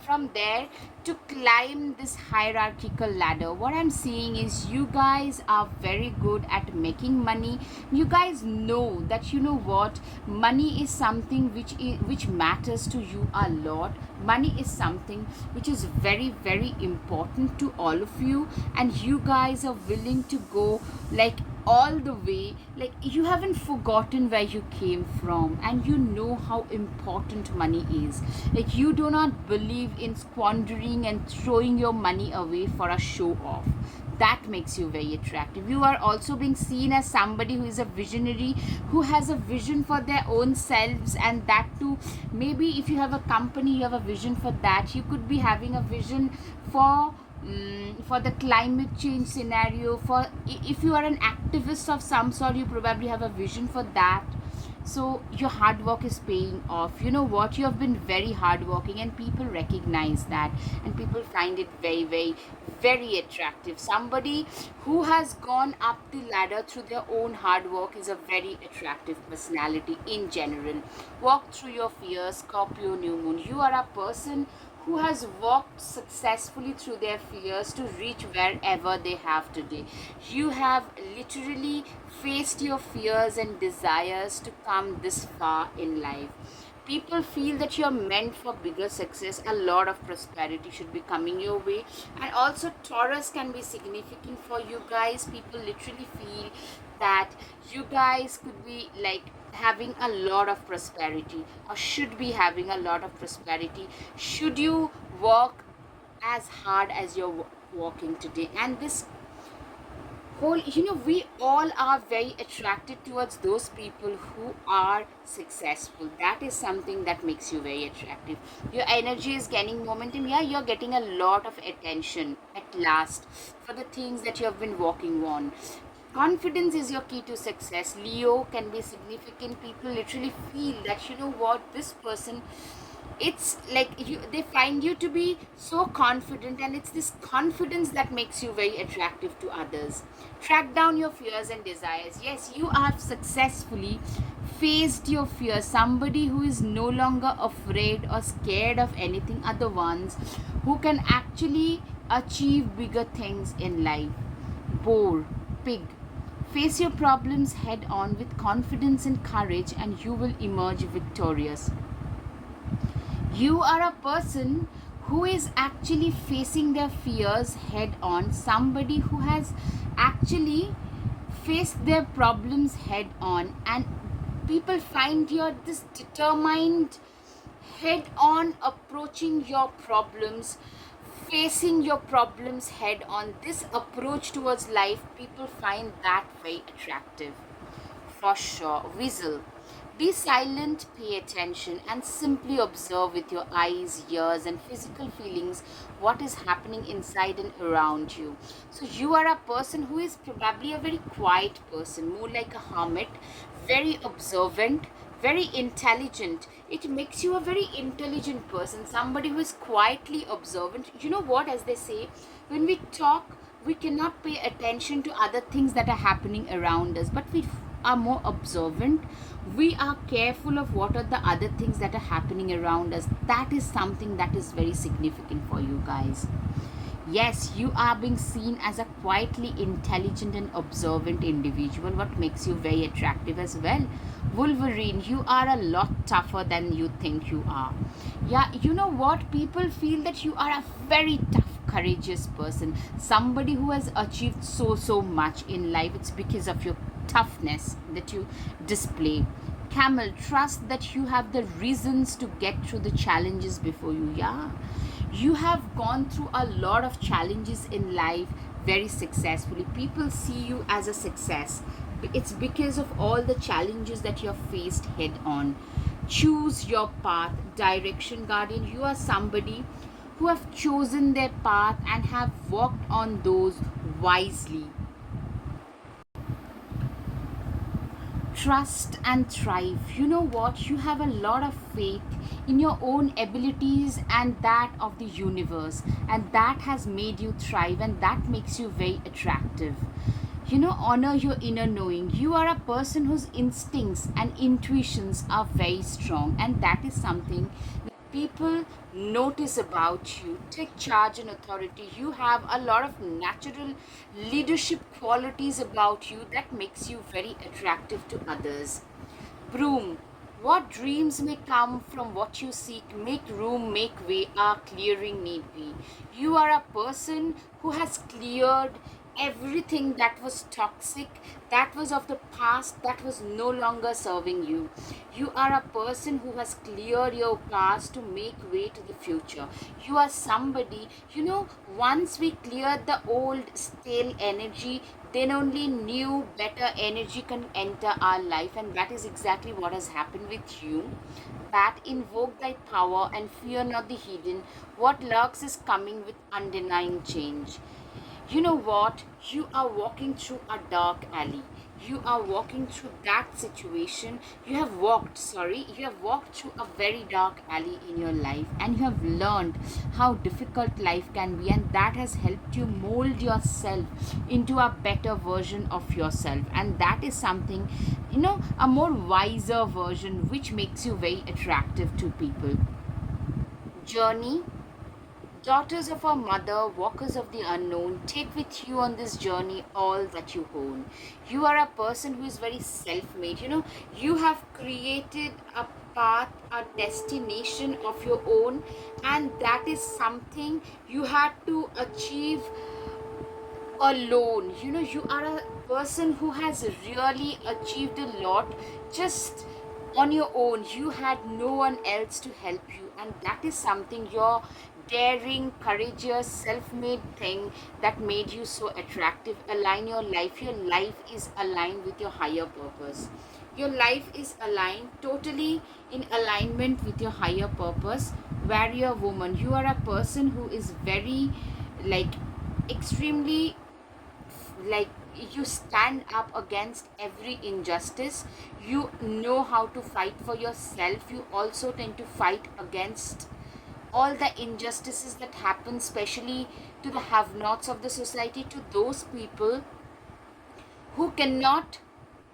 from there to climb this hierarchical ladder. What I'm seeing is you guys are very good at making money. You guys know that, you know what, money is something which matters to you a lot. Money is something which is very, very important to all of you, and you guys are willing to go like all the way. Like, you haven't forgotten where you came from, and you know how important money is. Like, you do not believe in squandering and throwing your money away for a show off. That makes you very attractive. You are also being seen as somebody who is a visionary, who has a vision for their own selves, and that too, maybe if you have a company, you have a vision for that. You could be having a vision for the climate change scenario. For if you are an activist of some sort, you probably have a vision for that. So your hard work is paying off. You know what, you have been very hardworking, and people recognize that, and people find it very, very, very attractive. Somebody who has gone up the ladder through their own hard work is a very attractive personality in general. Walk through your fears, Scorpio new moon. You are a person who has walked successfully through their fears to reach wherever they have today. You have literally faced your fears and desires to come this far in life. People feel that you're meant for bigger success. A lot of prosperity should be coming your way, and also Taurus can be significant for you guys. People literally feel that you guys could be like having a lot of prosperity, or should be having a lot of prosperity, should you work as hard as you're working today. And this whole, you know, we all are very attracted towards those people who are successful. That is something that makes you very attractive. Your energy is gaining momentum. Yeah, you're getting a lot of attention at last for the things that you have been working on. Confidence is your key to success. Leo can be significant. People literally feel that, you know what, this person, it's like you, they find you to be so confident, and it's this confidence that makes you very attractive to others. Track down your fears and desires. Yes, you have successfully faced your fears. Somebody who is no longer afraid or scared of anything, are the ones who can actually achieve bigger things in life. Boar, pig. Face your problems head on with confidence and courage, and you will emerge victorious. You are a person who is actually facing their fears head on, somebody who has actually faced their problems head on, and people find you're this determined, head on approaching your problems, facing your problems head on. This approach towards life, people find that very attractive. For sure. Whistle. Be silent, pay attention, and simply observe with your eyes, ears, and physical feelings what is happening inside and around you. So, you are a person who is probably a very quiet person, more like a hermit, very observant, very intelligent. It makes you a very intelligent person, somebody who is quietly observant. You know what, as they say, when we talk, we cannot pay attention to other things that are happening around us, but we are more observant. We are careful of what are the other things that are happening around us. That is something that is very significant for you guys. Yes, you are being seen as a quietly intelligent and observant individual, what makes you very attractive as well. Wolverine, you are a lot tougher than you think you are. Yeah, you know what? People feel that you are a very tough, courageous person, somebody who has achieved so much in life. It's because of your toughness that you display. Camel, trust that you have the reasons to get through the challenges before you. Yeah, you have gone through a lot of challenges in life very successfully. People see you as a success. It's because of all the challenges that you have faced head on. Choose your path. Direction guardian, you are somebody who have chosen their path and have walked on those wisely. Trust and thrive. You know what? You have a lot of faith in your own abilities and that of the universe, and that has made you thrive, and that makes you very attractive. You know, honor your inner knowing. You are a person whose instincts and intuitions are very strong, and that is something people notice about you. Take charge and authority. You have a lot of natural leadership qualities about you that makes you very attractive to others. Broom. What dreams may come from what you seek. Make room, make way. Our clearing need be. You are a person who has cleared everything that was toxic, that was of the past, that was no longer serving you. You are a person who has cleared your past to make way to the future. You are somebody, you know, once we clear the old stale energy, then only new better energy can enter our life, and that is exactly what has happened with you. Bat, invoke thy power and fear not the hidden. What lurks is coming with undenying change. You know what? You are walking through a dark alley. You are walking through that situation. You have walked through a very dark alley in your life, and you have learned how difficult life can be, and that has helped you mold yourself into a better version of yourself. And that is something, you know, a more wiser version, which makes you very attractive to people. Journey. Daughters of our mother, walkers of the unknown, take with you on this journey all that you own. You are a person who is very self made. You know, you have created a path, a destination of your own, and that is something you had to achieve alone. You know, you are a person who has really achieved a lot just on your own. You had no one else to help you, and that is something your daring, courageous, self-made thing that made you so attractive. Align your life. Your life is aligned with your higher purpose. Your life is aligned, totally in alignment with your higher purpose. Warrior woman, you are a person who is very, like, extremely, like, you stand up against every injustice. You know how to fight for yourself. You also tend to fight against all the injustices that happen, especially to the have nots of the society, to those people who cannot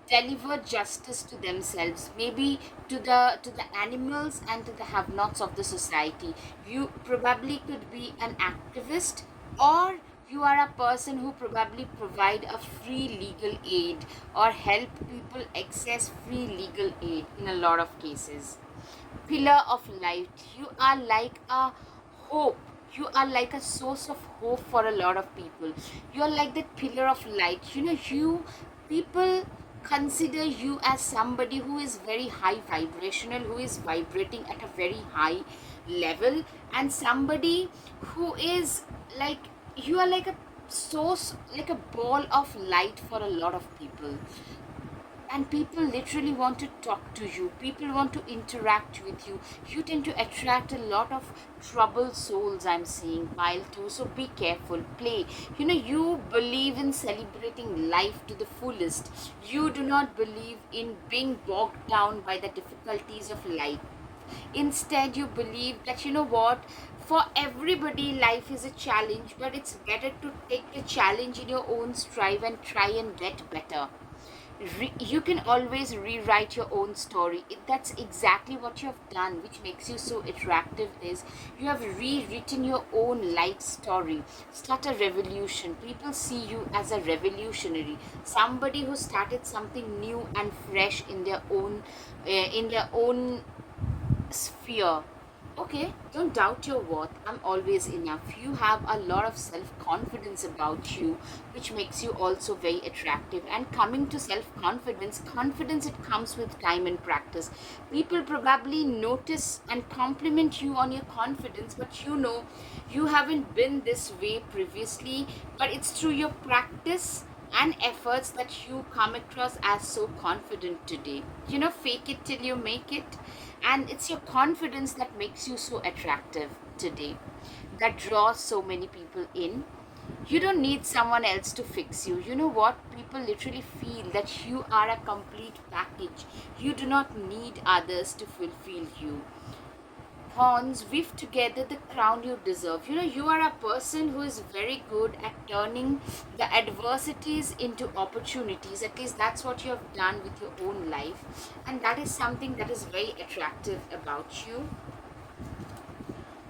deliver justice to themselves, maybe to the animals and to the have nots of the society. You probably could be an activist, or you are a person who probably provide a free legal aid or help people access free legal aid in a lot of cases. Pillar of light, you are like a hope. You are like a source of hope for a lot of people. You are like that pillar of light. You people consider you as somebody who is very high vibrational, who is vibrating at a very high level, and somebody who is like, you are like a source, like a ball of light for a lot of people. And people literally want to talk to you, people want to interact with you. You tend to attract a lot of troubled souls, I'm seeing, pile too. So be careful, play. You believe in celebrating life to the fullest. You do not believe in being bogged down by the difficulties of life. Instead, you believe that, what, for everybody life is a challenge, but it's better to take the challenge in your own strive and try and get better. You can always rewrite your own story. That's exactly what you have done, which makes you so attractive. Is you have rewritten your own life story. Start a revolution. People see you as a revolutionary, somebody who started something new and fresh in their own sphere. Okay, don't doubt your worth. I'm always enough. You have a lot of self confidence about you, which makes you also very attractive. And coming to self confidence, it comes with time and practice. People probably notice and compliment you on your confidence, but you haven't been this way previously, but it's through your practice and efforts that you come across as so confident today. Fake it till you make it. And it's your confidence that makes you so attractive today, that draws so many people in. You don't need someone else to fix you. You know what? People literally feel that you are a complete package. You do not need others to fulfill you. Thorns weave together the crown you deserve. You are a person who is very good at turning the adversities into opportunities. At least that's what you have done with your own life. And that is something that is very attractive about you.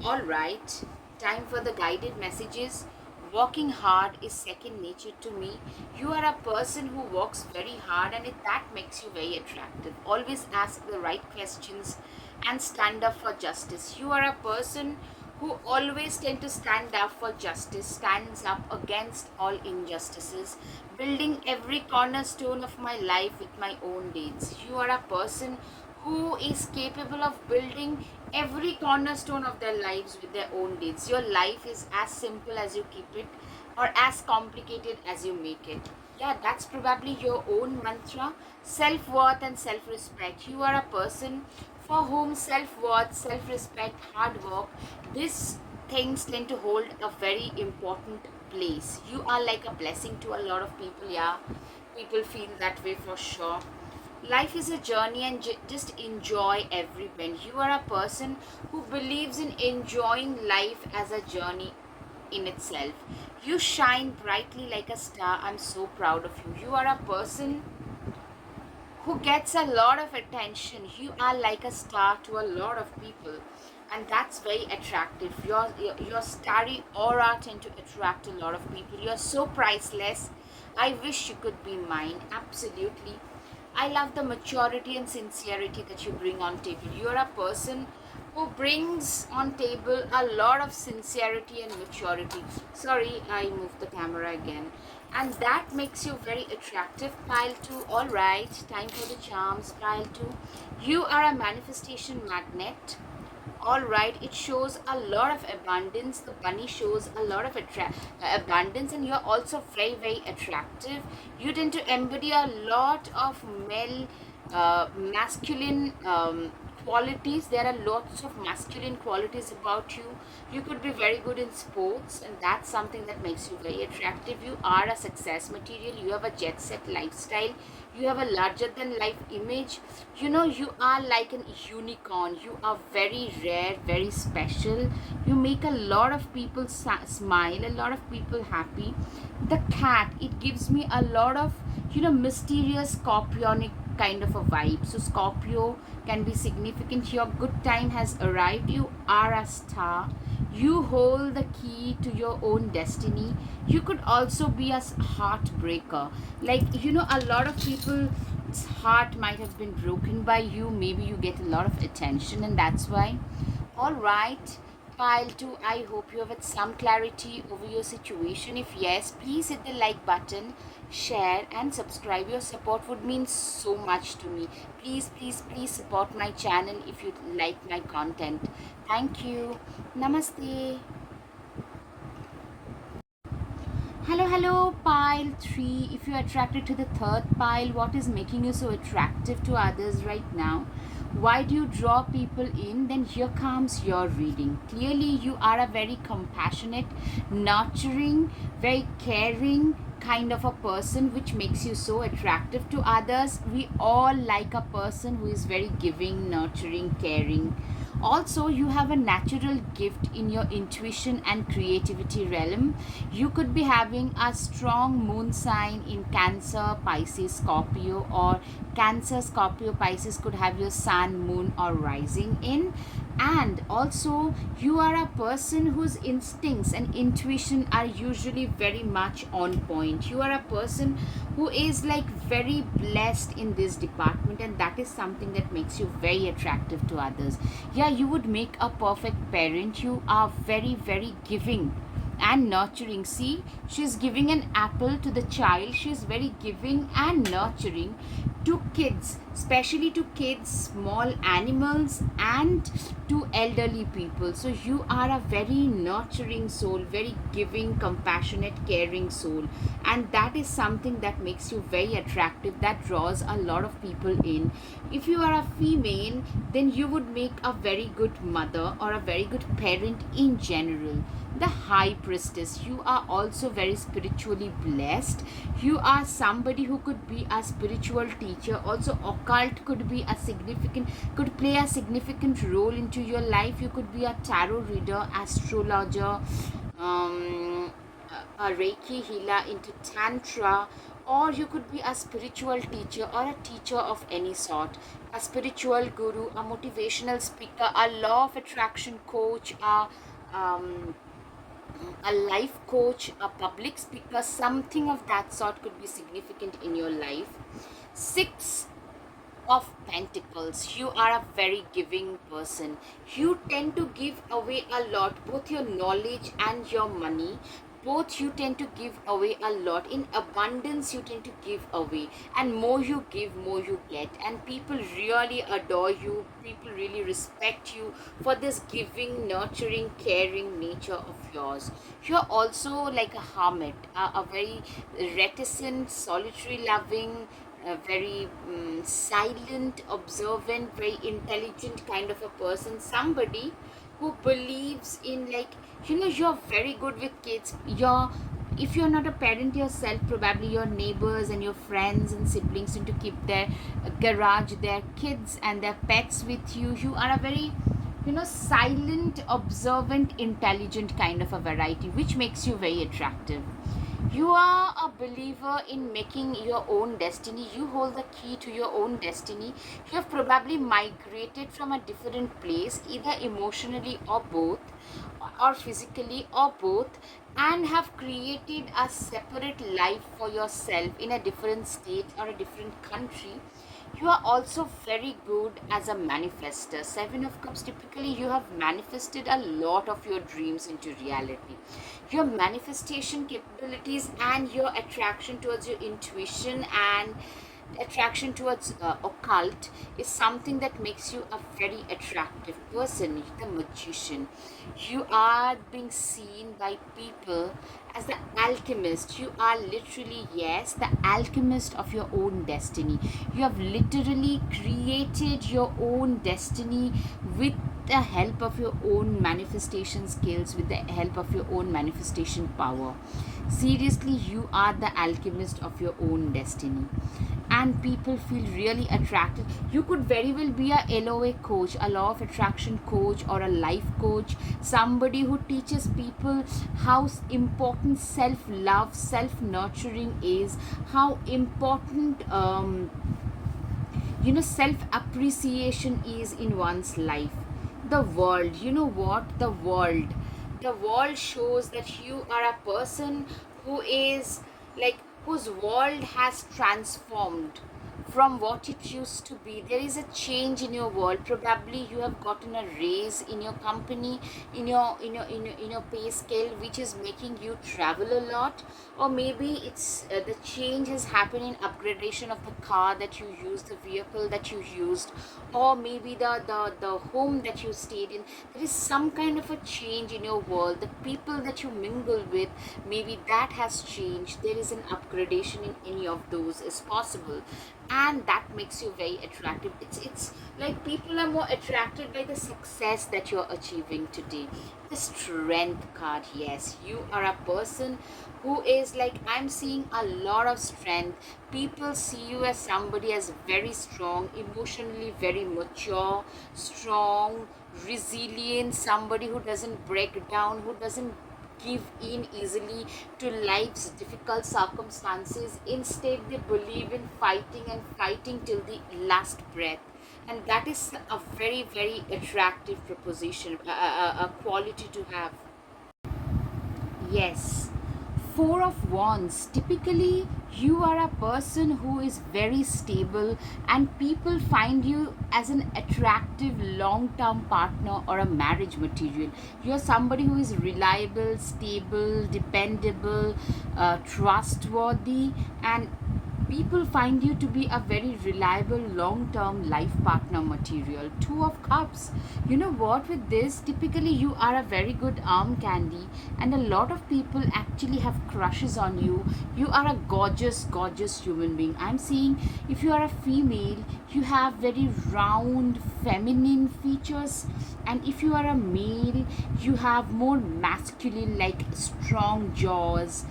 All right, time for the guided messages. Working hard is second nature to me. You are a person who works very hard, and that makes you very attractive. Always ask the right questions and stand up for justice. You are a person who always tend to stand up for justice, stands up against all injustices, building every cornerstone of my life with my own deeds. You are a person who is capable of building every cornerstone of their lives with their own deeds. Your life is as simple as you keep it, or as complicated as you make it. Yeah, that's probably your own mantra. Self worth and self respect. You are a person for whom self worth, self respect, hard work, these things tend to hold a very important place. You are like a blessing to a lot of people. Yeah, people feel that way for sure. Life is a journey, and just enjoy every bend. You are a person who believes in enjoying life as a journey in itself. You shine brightly like a star. I'm so proud of you. You are a person who gets a lot of attention. You are like a star to a lot of people, and that's very attractive. Your starry aura tend to attract a lot of people. You're so priceless. I wish you could be mine. Absolutely. I love the maturity and sincerity that you bring on table. You're a person who brings on table a lot of sincerity and maturity. Sorry, I moved the camera again. And that makes you very attractive. Pile 2, all right, time for the charms. Pile 2, you are a manifestation magnet. All right, it shows a lot of abundance. The bunny shows a lot of abundance, and you're also very, very attractive. You tend to embody a lot of male, masculine qualities. There are lots of masculine qualities about you. You could be very good in sports, and that's something that makes you very attractive. You are a success material. You have a jet set lifestyle. You have a larger than life image. You are like an unicorn. You are very rare, very special. You make a lot of people smile, a lot of people happy. The cat, it gives me a lot of mysterious scorpionic kind of a vibe. So Scorpio can be significant. Your good time has arrived. You are a star. You hold the key to your own destiny. You could also be a heartbreaker. Like, a lot of people's heart might have been broken by you. Maybe you get a lot of attention, and that's why. All right. Pile 2, I hope you have had some clarity over your situation. If yes, please hit the like button, share and subscribe. Your support would mean so much to me. Please, please, please support my channel if you like my content. Thank you. Namaste. Hello, hello, pile 3. If you're attracted to the third pile, what is making you so attractive to others right now? Why do you draw people in? Then here comes your reading. Clearly, you are a very compassionate, nurturing, very caring kind of a person, which makes you so attractive to others. We all like a person who is very giving, nurturing, caring. Also, you have a natural gift in your intuition and creativity realm. You could be having a strong moon sign in Cancer, Pisces, Scorpio, or Cancer, Scorpio, Pisces could have your sun, moon, or rising in. And also, you are a person whose instincts and intuition are usually very much on point. You are a person who is like very blessed in this department, and that is something that makes you very attractive to others. Yeah, you would make a perfect parent. You are very, very giving and nurturing. See, she's giving an apple to the child. She's very giving and nurturing to kids, especially to kids, small animals, and to elderly people. So you are a very nurturing soul, very giving, compassionate, caring soul, and that is something that makes you very attractive, that draws a lot of people in. If you are a female, then you would make a very good mother or a very good parent in general. The high priestess, you are also very spiritually blessed. You are somebody who could be a spiritual teacher. Also, occult could be a significant, could play a significant role into your life. You could be a tarot reader, astrologer, a reiki healer, into tantra, or you could be a spiritual teacher or a teacher of any sort, a spiritual guru, a motivational speaker, a law of attraction coach, um, a life coach, a public speaker, something of that sort could be significant in your life. Six of Pentacles, you are a very giving person. You tend to give away a lot, both your knowledge and your money. Both you tend to give away a lot. In abundance, you tend to give away, and more you give, more you get. And people really adore you, people really respect you for this giving, nurturing, caring nature of yours. You're also like a hermit, a very reticent, solitary loving, a very silent, observant, very intelligent kind of a person. Somebody who believes in, like, you're very good with kids. If you're not a parent yourself, probably your neighbors and your friends and siblings need to keep their garage, their kids and their pets with you. You are a very silent, observant, intelligent kind of a variety, which makes you very attractive. You are a believer in making your own destiny. You hold the key to your own destiny. You have probably migrated from a different place, either emotionally or both, or physically or both, and have created a separate life for yourself in a different state or a different country. You are also very good as a manifester. Seven of Cups, typically you have manifested a lot of your dreams into reality. Your manifestation capabilities and your attraction towards your intuition and attraction towards occult is something that makes you a very attractive person. The Magician, you are being seen by people as the alchemist. You are literally, yes, the alchemist of your own destiny. You have literally created your own destiny with the help of your own manifestation skills, with the help of your own manifestation power. Seriously, you are the alchemist of your own destiny, and people feel really attracted. You could very well be a LOA coach, a law of attraction coach, or a life coach, somebody who teaches people how important self love, self nurturing is, how important self appreciation is in one's life. The world, you know what? The world shows that you are a person who is like, whose world has transformed from what it used to be. There is a change in your world. Probably you have gotten a raise in your company, in your pay scale, which is making you travel a lot. Or maybe it's the change has happened in upgradation of the car that you used, the vehicle that you used, or maybe the home that you stayed in. There is some kind of a change in your world. The people that you mingle with, maybe that has changed. There is an upgradation in any of those is possible, and that makes you very attractive. It's like people are more attracted by the success that you're achieving today. The strength card, yes, you are a person who is like, I'm seeing a lot of strength. People see you as somebody as very strong, emotionally very mature, strong, resilient, somebody who doesn't break down, who doesn't give in easily to life's difficult circumstances. Instead, they believe in fighting and fighting till the last breath. And that is a very, very attractive proposition, a quality to have. Yes. Four of Wands. Typically, you are a person who is very stable, and people find you as an attractive long term partner or a marriage material. You're somebody who is reliable, stable, dependable, trustworthy, and people find you to be a very reliable long-term life partner material. Two of Cups. You know what, with this, typically you are a very good arm candy, and a lot of people actually have crushes on you. You are a gorgeous human being. I'm seeing, if you are a female, you have very round feminine features, and if you are a male, you have more masculine, like strong jaws,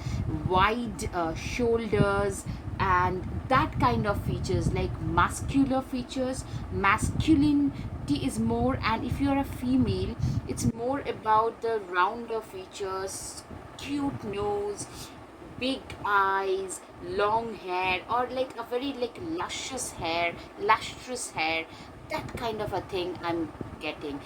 wide shoulders, and that kind of features, like muscular features. Masculinity is more, and if you're a female, it's more about the rounder features, cute nose, big eyes, long hair, or like a very like lustrous hair, that kind of a thing I'm getting.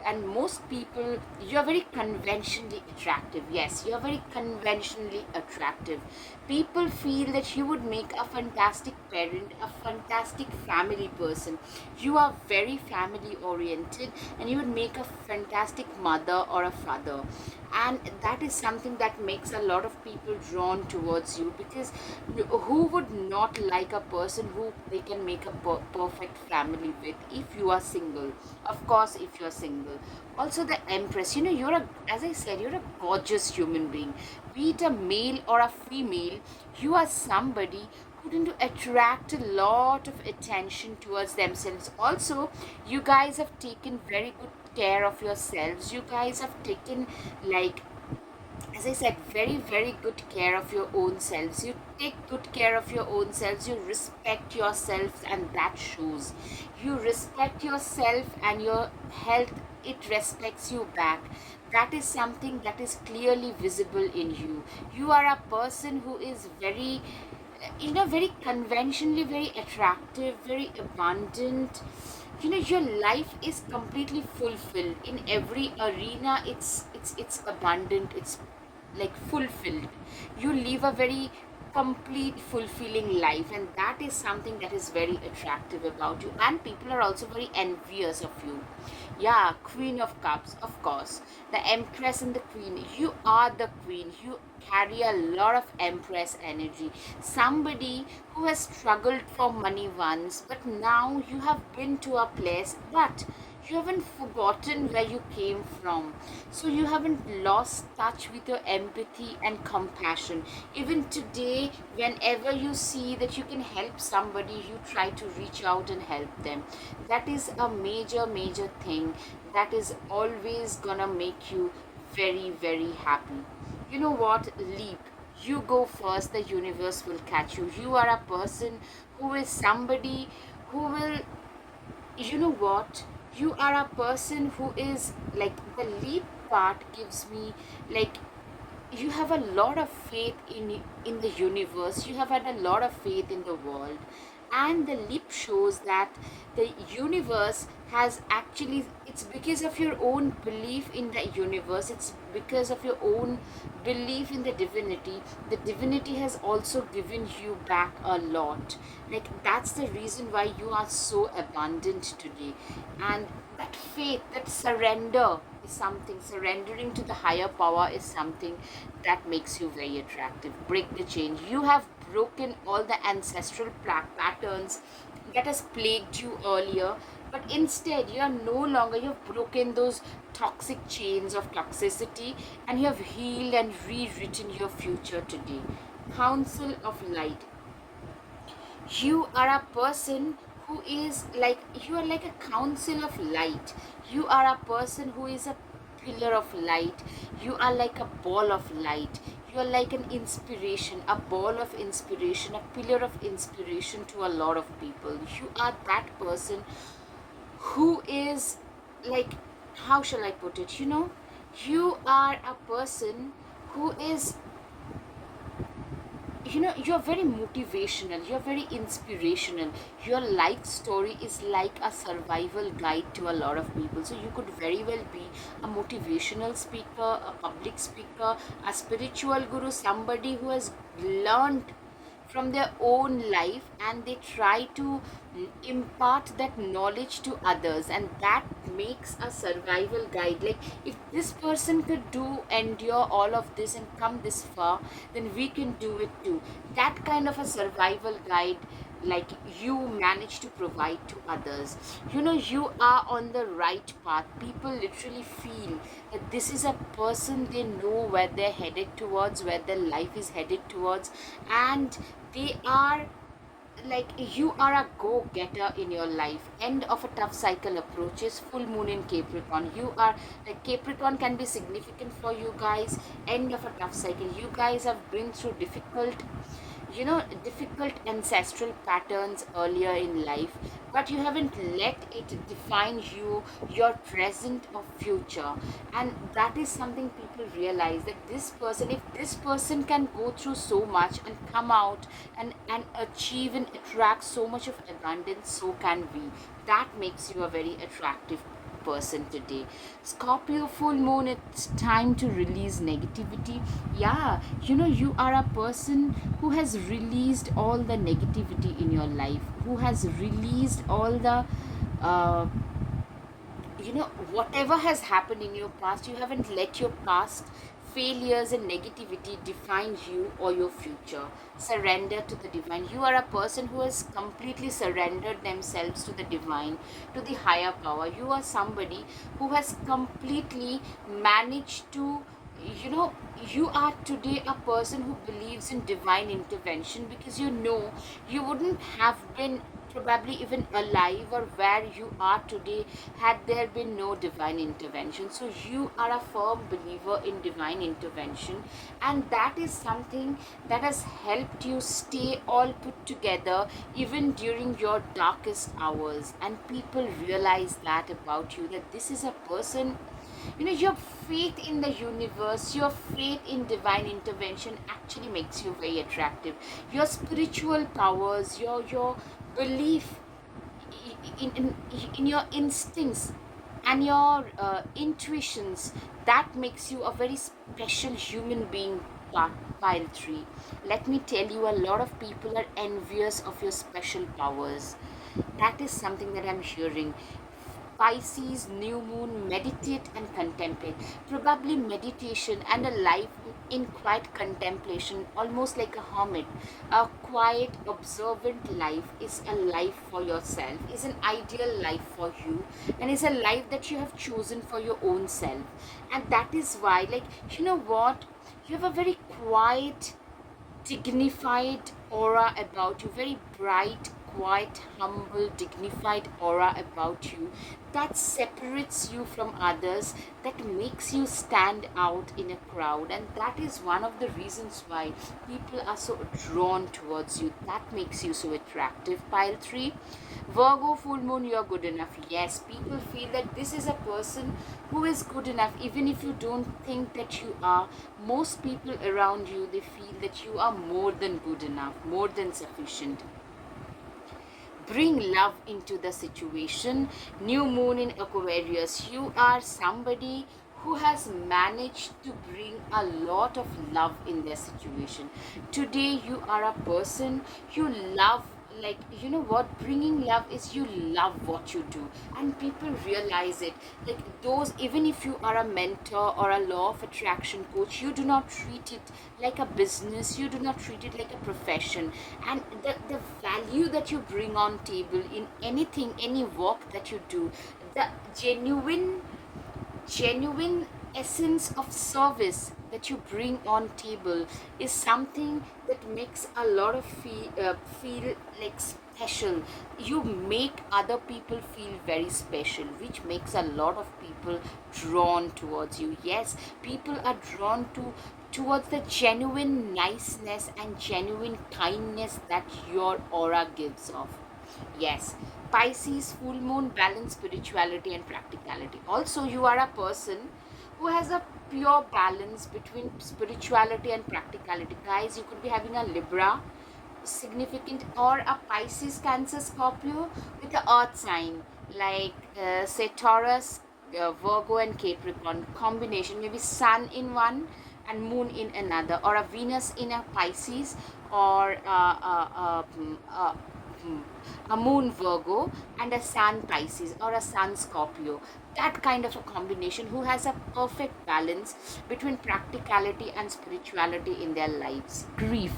And most people, you're very conventionally attractive. Yes, you're very conventionally attractive. People feel that you would make a fantastic parent, a fantastic family person. You are very family oriented, and you would make a fantastic mother or a father. And that is something that makes a lot of people drawn towards you, because who would not like a person who they can make a perfect family with, if you are single? Of course, if you're single. Also, the Empress, you're a, as I said, you're a gorgeous human being. Be it a male or a female, you are somebody who tend to attract a lot of attention towards themselves. Also, you guys have taken very good care of yourselves. You guys have taken, like, as I said, very, very good care of your own selves. You take good care of your own selves. You respect yourselves, and that shows. You respect yourself, and your health, it respects you back. That is something that is clearly visible in you. You are a person who is very, very conventionally very attractive, very abundant. Your life is completely fulfilled in every arena. It's abundant. It's like fulfilled. You live a very complete fulfilling life, and that is something that is very attractive about you, and people are also very envious of you. Yeah, Queen of Cups, of course. The Empress and the Queen. You are the Queen. You carry a lot of Empress energy. Somebody who has struggled for money once, but now you have been to a place, but you haven't forgotten where you came from. So you haven't lost touch with your empathy and compassion. Even today, whenever you see that you can help somebody, you try to reach out and help them. That is a major thing that is always gonna make you very, very happy. You know what? Leap. You go first, the universe will catch you. You are a person who is somebody who will, you know what, you are a person who is like, the leap part gives me, like, you have a lot of faith in the universe. You have had a lot of faith in the world, and the leap shows that the universe has actually, it's because of your own belief in the universe, it's because of your own belief in the divinity. The divinity has also given you back a lot. Like, that's the reason why you are so abundant today. And that faith, that surrender is something, surrendering to the higher power is something that makes you very attractive. Break the chain. You have broken all the ancestral patterns that has plagued you earlier, but instead you are no longer, you have broken those toxic chains of toxicity, and you have healed and rewritten your future today. Council of light. You are a person who is like, you are like a council of light. You are a person who is a pillar of light. You are like a ball of light. You are like an inspiration, a ball of inspiration, a pillar of inspiration to a lot of people. You are that person who is like, how shall I put it, you are a person who is, you're very motivational, you're very inspirational. Your life story is like a survival guide to a lot of people. So you could very well be a motivational speaker, a public speaker, a spiritual guru, somebody who has learned from their own life, and they try to impart that knowledge to others, and that makes a survival guide. Like, if this person could do endure all of this and come this far, then we can do it too. That kind of a survival guide, like, you manage to provide to others. You are on the right path. People literally feel that this is a person, they know where they're headed towards, where their life is headed towards, and they are like, you are a go-getter in your life. End of a tough cycle approaches. Full moon in Capricorn. You are like, Capricorn can be significant for you guys. End of a tough cycle. You guys have been through difficult ancestral patterns earlier in life, but you haven't let it define you, your present or future. And that is something people realize, that this person, if this person can go through so much and come out and achieve and attract so much of abundance, so can we. That makes you a very attractive person today. Scorpio full moon, it's time to release negativity. Yeah, you are a person who has released all the negativity in your life, who has released all the uh, whatever has happened in your past. You haven't let your past failures and negativity define you or your future. Surrender to the divine. You are a person who has completely surrendered themselves to the divine, to the higher power. You are somebody who has completely managed to, you know you are today a person who believes in divine intervention, because you wouldn't have been probably even alive or where you are today had there been no divine intervention. So you are a firm believer in divine intervention, and that is something that has helped you stay all put together even during your darkest hours. And people realize that about you, that this is a person, your faith in the universe, your faith in divine intervention actually makes you very attractive. Your spiritual powers, your belief in your instincts and your intuitions, that makes you a very special human being. Pile 3, let me tell you, a lot of people are envious of your special powers. That is something that I'm hearing. Pisces, new moon, meditate and contemplate. Probably meditation and a life in quiet contemplation, almost like a hermit. A quiet, observant life is a life for yourself, is an ideal life for you, and is a life that you have chosen for your own self. And that is why, like, you know what? You have a very quiet, dignified aura about you, very bright, quiet, humble, dignified aura about you, that separates you from others, that makes you stand out in a crowd. And that is one of the reasons why people are so drawn towards you. That makes you so attractive. Pile 3, Virgo full moon, you're good enough. Yes, people feel that this is a person who is good enough, even if you don't think that you are. Most people around you, they feel that you are more than good enough, more than sufficient. Bring love into the situation. New moon in Aquarius, you are somebody who has managed to bring a lot of love in their situation. Today you are a person, you love, like, you know what, bringing love is, you love what you do, and people realize it. Like those, even if you are a mentor or a law of attraction coach, you do not treat it like a business, you do not treat it like a profession. And the value that you bring on table in anything, any work that you do, the genuine essence of service that you bring on table is something that makes a lot of feel like special. You make other people feel very special, which makes a lot of people drawn towards you. Yes, people are drawn towards the genuine niceness and genuine kindness that your aura gives off. Yes, Pisces, full moon, balance spirituality and practicality. Also, you are a person who has a pure balance between spirituality and practicality. Guys, you could be having a Libra significant or a Pisces, Cancer, Scorpio with the earth sign, like say Taurus, Virgo, and Capricorn combination. Maybe Sun in one and Moon in another, or a Venus in a Pisces, or a Moon Virgo and a Sun Pisces, or a Sun Scorpio. That kind of a combination who has a perfect balance between practicality and spirituality in their lives. Grief,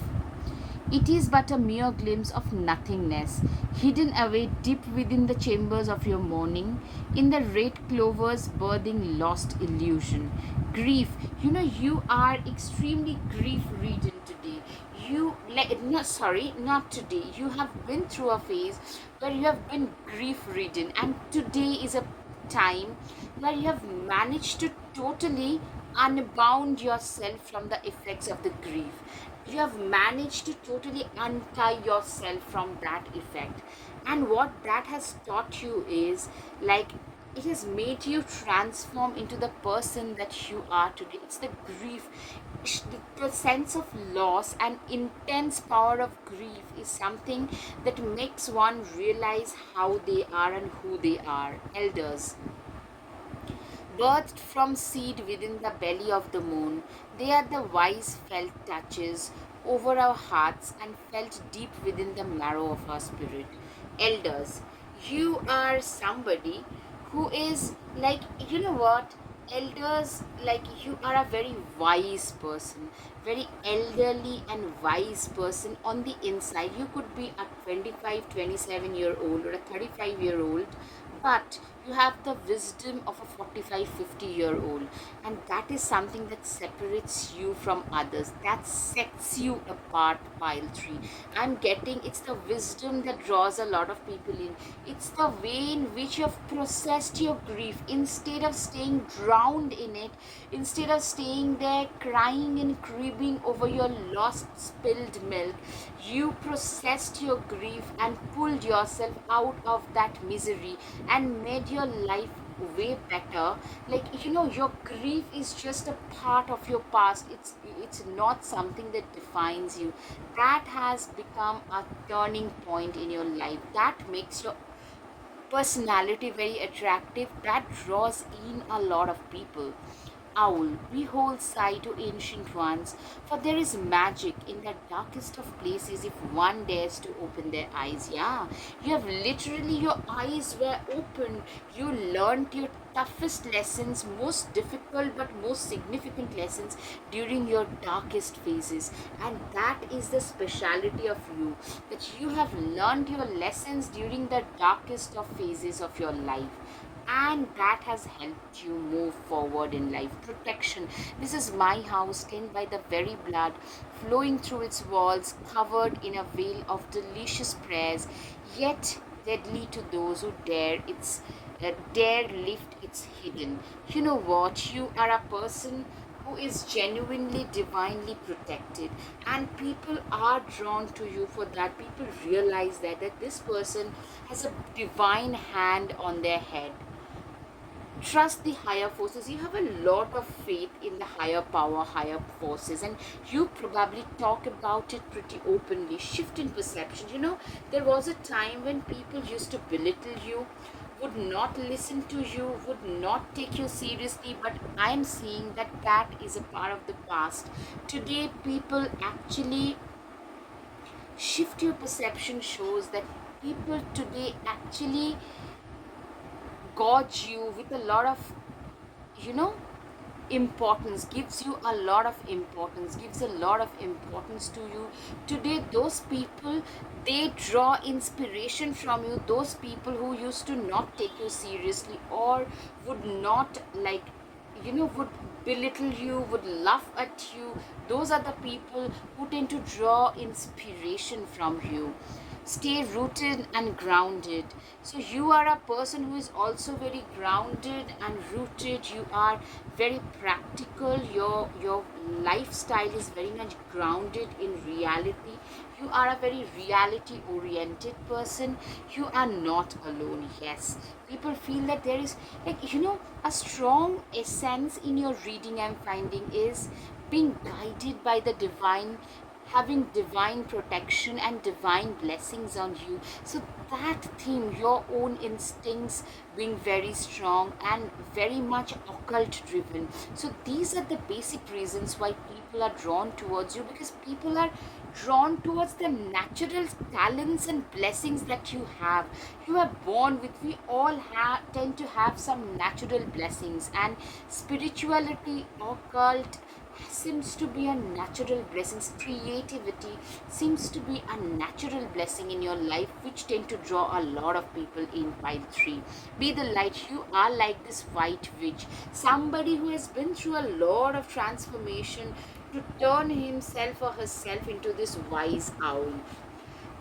it is but a mere glimpse of nothingness, hidden away deep within the chambers of your morning, in the red clover's birthing lost illusion. Grief, you are extremely grief ridden today. You, like, no, sorry, not today. You have been through a phase where you have been grief ridden, and today is a time where you have managed to totally unbound yourself from the effects of the grief. You have managed to totally untie yourself from that effect. And what that has taught you is, like, it has made you transform into the person that you are today. It's the grief, the sense of loss and intense power of grief is something that makes one realize how they are and who they are. Elders, birthed from seed within the belly of the moon, they are the wise felt touches over our hearts and felt deep within the marrow of our spirit. Elders, you are somebody who is, like, you know what? Elders, like, you are a very wise person, very elderly and wise person on the inside. You could be a 25, 27-year old or a 35-year-old, but you have the wisdom of a 45, 50-year-old, and that is something that separates you from others, that sets you apart. Pile 3, I'm getting, it's the wisdom that draws a lot of people in. It's the way in which you have processed your grief. Instead of staying drowned in it, instead of staying there crying and cribbing over your lost spilled milk, you processed your grief and pulled yourself out of that misery and made your life way better. Like, your grief is just a part of your past. It's not something that defines you. That has become a turning point in your life, that makes your personality very attractive, that draws in a lot of people. Owl, behold sigh to ancient ones, for there is magic in the darkest of places if one dares to open their eyes. Yeah, you have literally, your eyes were opened. You learned your toughest lessons, most difficult but most significant lessons during your darkest phases. And that is the speciality of you, that you have learned your lessons during the darkest of phases of your life, and that has helped you move forward in life. Protection, this is my house, stained by the very blood flowing through its walls, covered in a veil of delicious prayers, yet deadly to those who dare lift its hidden. You know what, you are a person who is genuinely divinely protected, and people are drawn to you for that. People realize that this person has a divine hand on their head. Trust the higher forces. You have a lot of faith in the higher power, higher forces, and you probably talk about it pretty openly. Shift in perception. There was a time when people used to belittle you, would not listen to you, would not take you seriously, but I'm seeing that that is a part of the past. Today people actually shift. Your perception shows that people today actually gauge you with a lot of, you know importance, gives you a lot of importance, gives a lot of importance to you. Today those people, they draw inspiration from you. Those people who used to not take you seriously, or would not, like, would belittle you, would laugh at you, those are the people who tend to draw inspiration from you. Stay rooted and grounded. So you are a person who is also very grounded and rooted. You are very practical. Your lifestyle is very much grounded in reality. You are a very reality oriented person. You are not alone. Yes, people feel that there is, like, a strong essence in your reading. I'm finding is being guided by the divine, having divine protection and divine blessings on you. So that theme, your own instincts being very strong and very much occult driven. So these are the basic reasons why people are drawn towards you, because people are drawn towards the natural talents and blessings that you have. You are born with, we all tend to have some natural blessings, and spirituality, occult, seems to be a natural blessing. Creativity seems to be a natural blessing in your life, which tend to draw a lot of people in pile 3. Be the light. You are like this white witch, somebody who has been through a lot of transformation to turn himself or herself into this wise owl.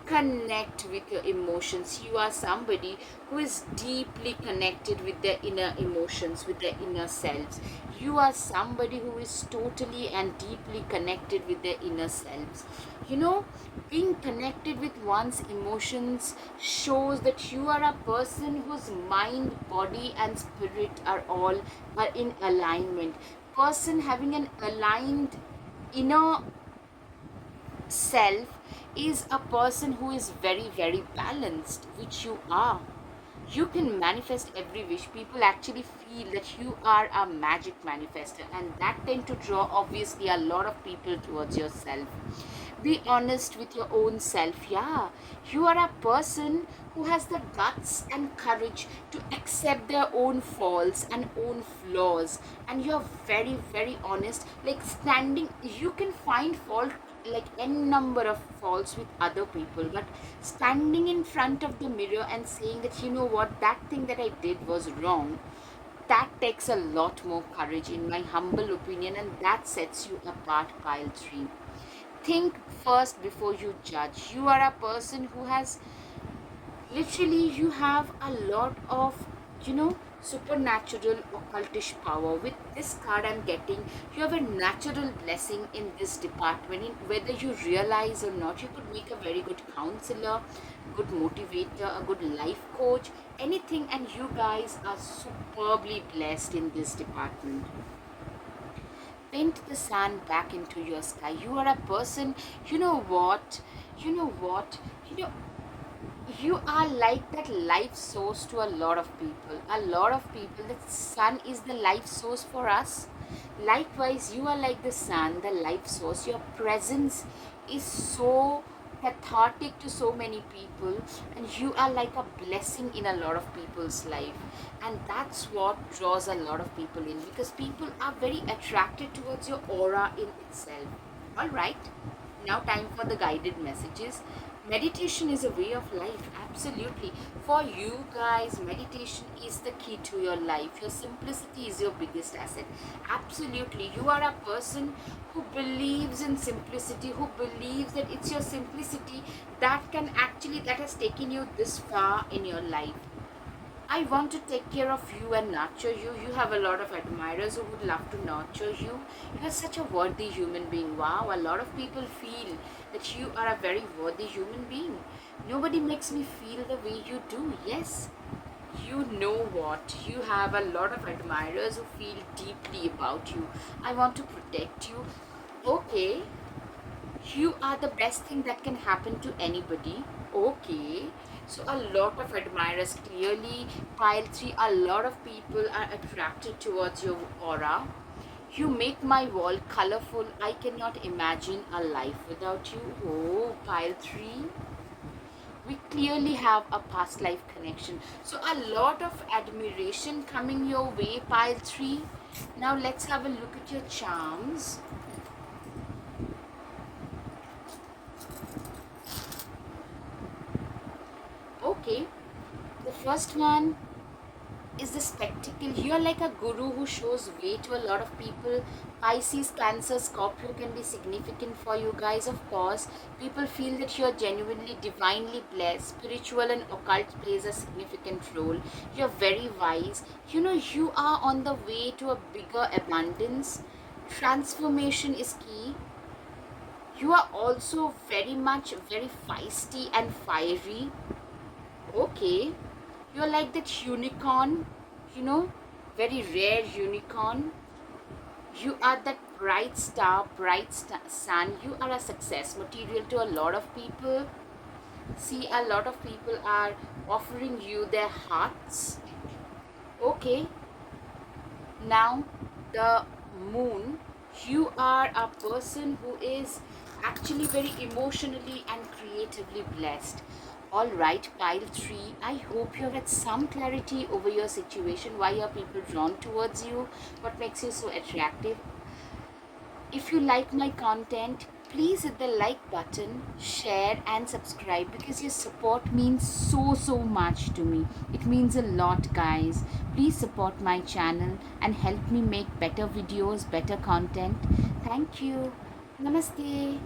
Connect with your emotions. You are somebody who is deeply connected with their inner emotions, with their inner selves. You are somebody who is totally and deeply connected with their inner selves. Being connected with one's emotions shows that you are a person whose mind, body, and spirit are in alignment. Person having an aligned inner self is a person who is very, very balanced, which you are. You can manifest every wish. People actually feel that you are a magic manifester, and that tend to draw obviously a lot of people towards yourself. Be honest with your own self. Yeah, you are a person who has the guts and courage to accept their own faults and own flaws, and you're very, very honest. Like, standing, you can find fault, like n number of faults with other people, but standing in front of the mirror and saying that, you know what, that thing that I did was wrong, that takes a lot more courage, in my humble opinion, and that sets you apart, pile 3. Think first before you judge. You are a person who has, literally, you have a lot of, supernatural occultish power. With this card I'm getting, you have a natural blessing in this department. Whether you realize or not, you could make a very good counselor, good motivator, a good life coach, anything, and you guys are superbly blessed in this department. Paint the sun back into your sky. You are a person, you know what you know what you know you are like that life source to a lot of people. A lot of people, the sun is the life source for us. Likewise, you are like the sun, the life source. Your presence is so cathartic to so many people, and you are like a blessing in a lot of people's life. And that's what draws a lot of people in, because people are very attracted towards your aura in itself. All right, now time for the guided messages. Meditation is a way of life, absolutely. For you guys, meditation is the key to your life. Your simplicity is your biggest asset, absolutely. You are a person who believes in simplicity, who believes that it's your simplicity that has taken you this far in your life. I want to take care of you and nurture you. You have a lot of admirers who would love to nurture you. You are such a worthy human being. Wow, a lot of people feel that you are a very worthy human being. Nobody makes me feel the way you do. Yes, You know what? You have a lot of admirers who feel deeply about you. I want to protect you. Okay, you are the best thing that can happen to anybody. Okay, so a lot of admirers, clearly pile 3, a lot of people are attracted towards your aura. You make my wall colorful. I cannot imagine a life without you. Oh, pile 3, we clearly have a past life connection, so a lot of admiration coming your way, pile 3. Now let's have a look at your charms. Okay, the first one is the spectacle. You are like a guru who shows way to a lot of people. Pisces, Cancer, Scorpio can be significant for you guys, of course. People feel that you are genuinely divinely blessed. Spiritual and occult plays a significant role. You are very wise. You know, you are on the way to a bigger abundance. Transformation is key. You are also very much very feisty and fiery. Okay, you're like that unicorn, you know, very rare unicorn. You are that bright star, sun. You are a success material to a lot of people. See, a lot of people are offering you their hearts. Okay, now the moon. You are a person who is actually very emotionally and creatively blessed. All right, pile 3. I hope you have some clarity over your situation. Why are people drawn towards you? What makes you so attractive? If you like my content, please hit the like button, share, and subscribe because your support means so much to me. It means a lot, guys. Please support my channel and help me make better videos, better content. Thank you. Namaste.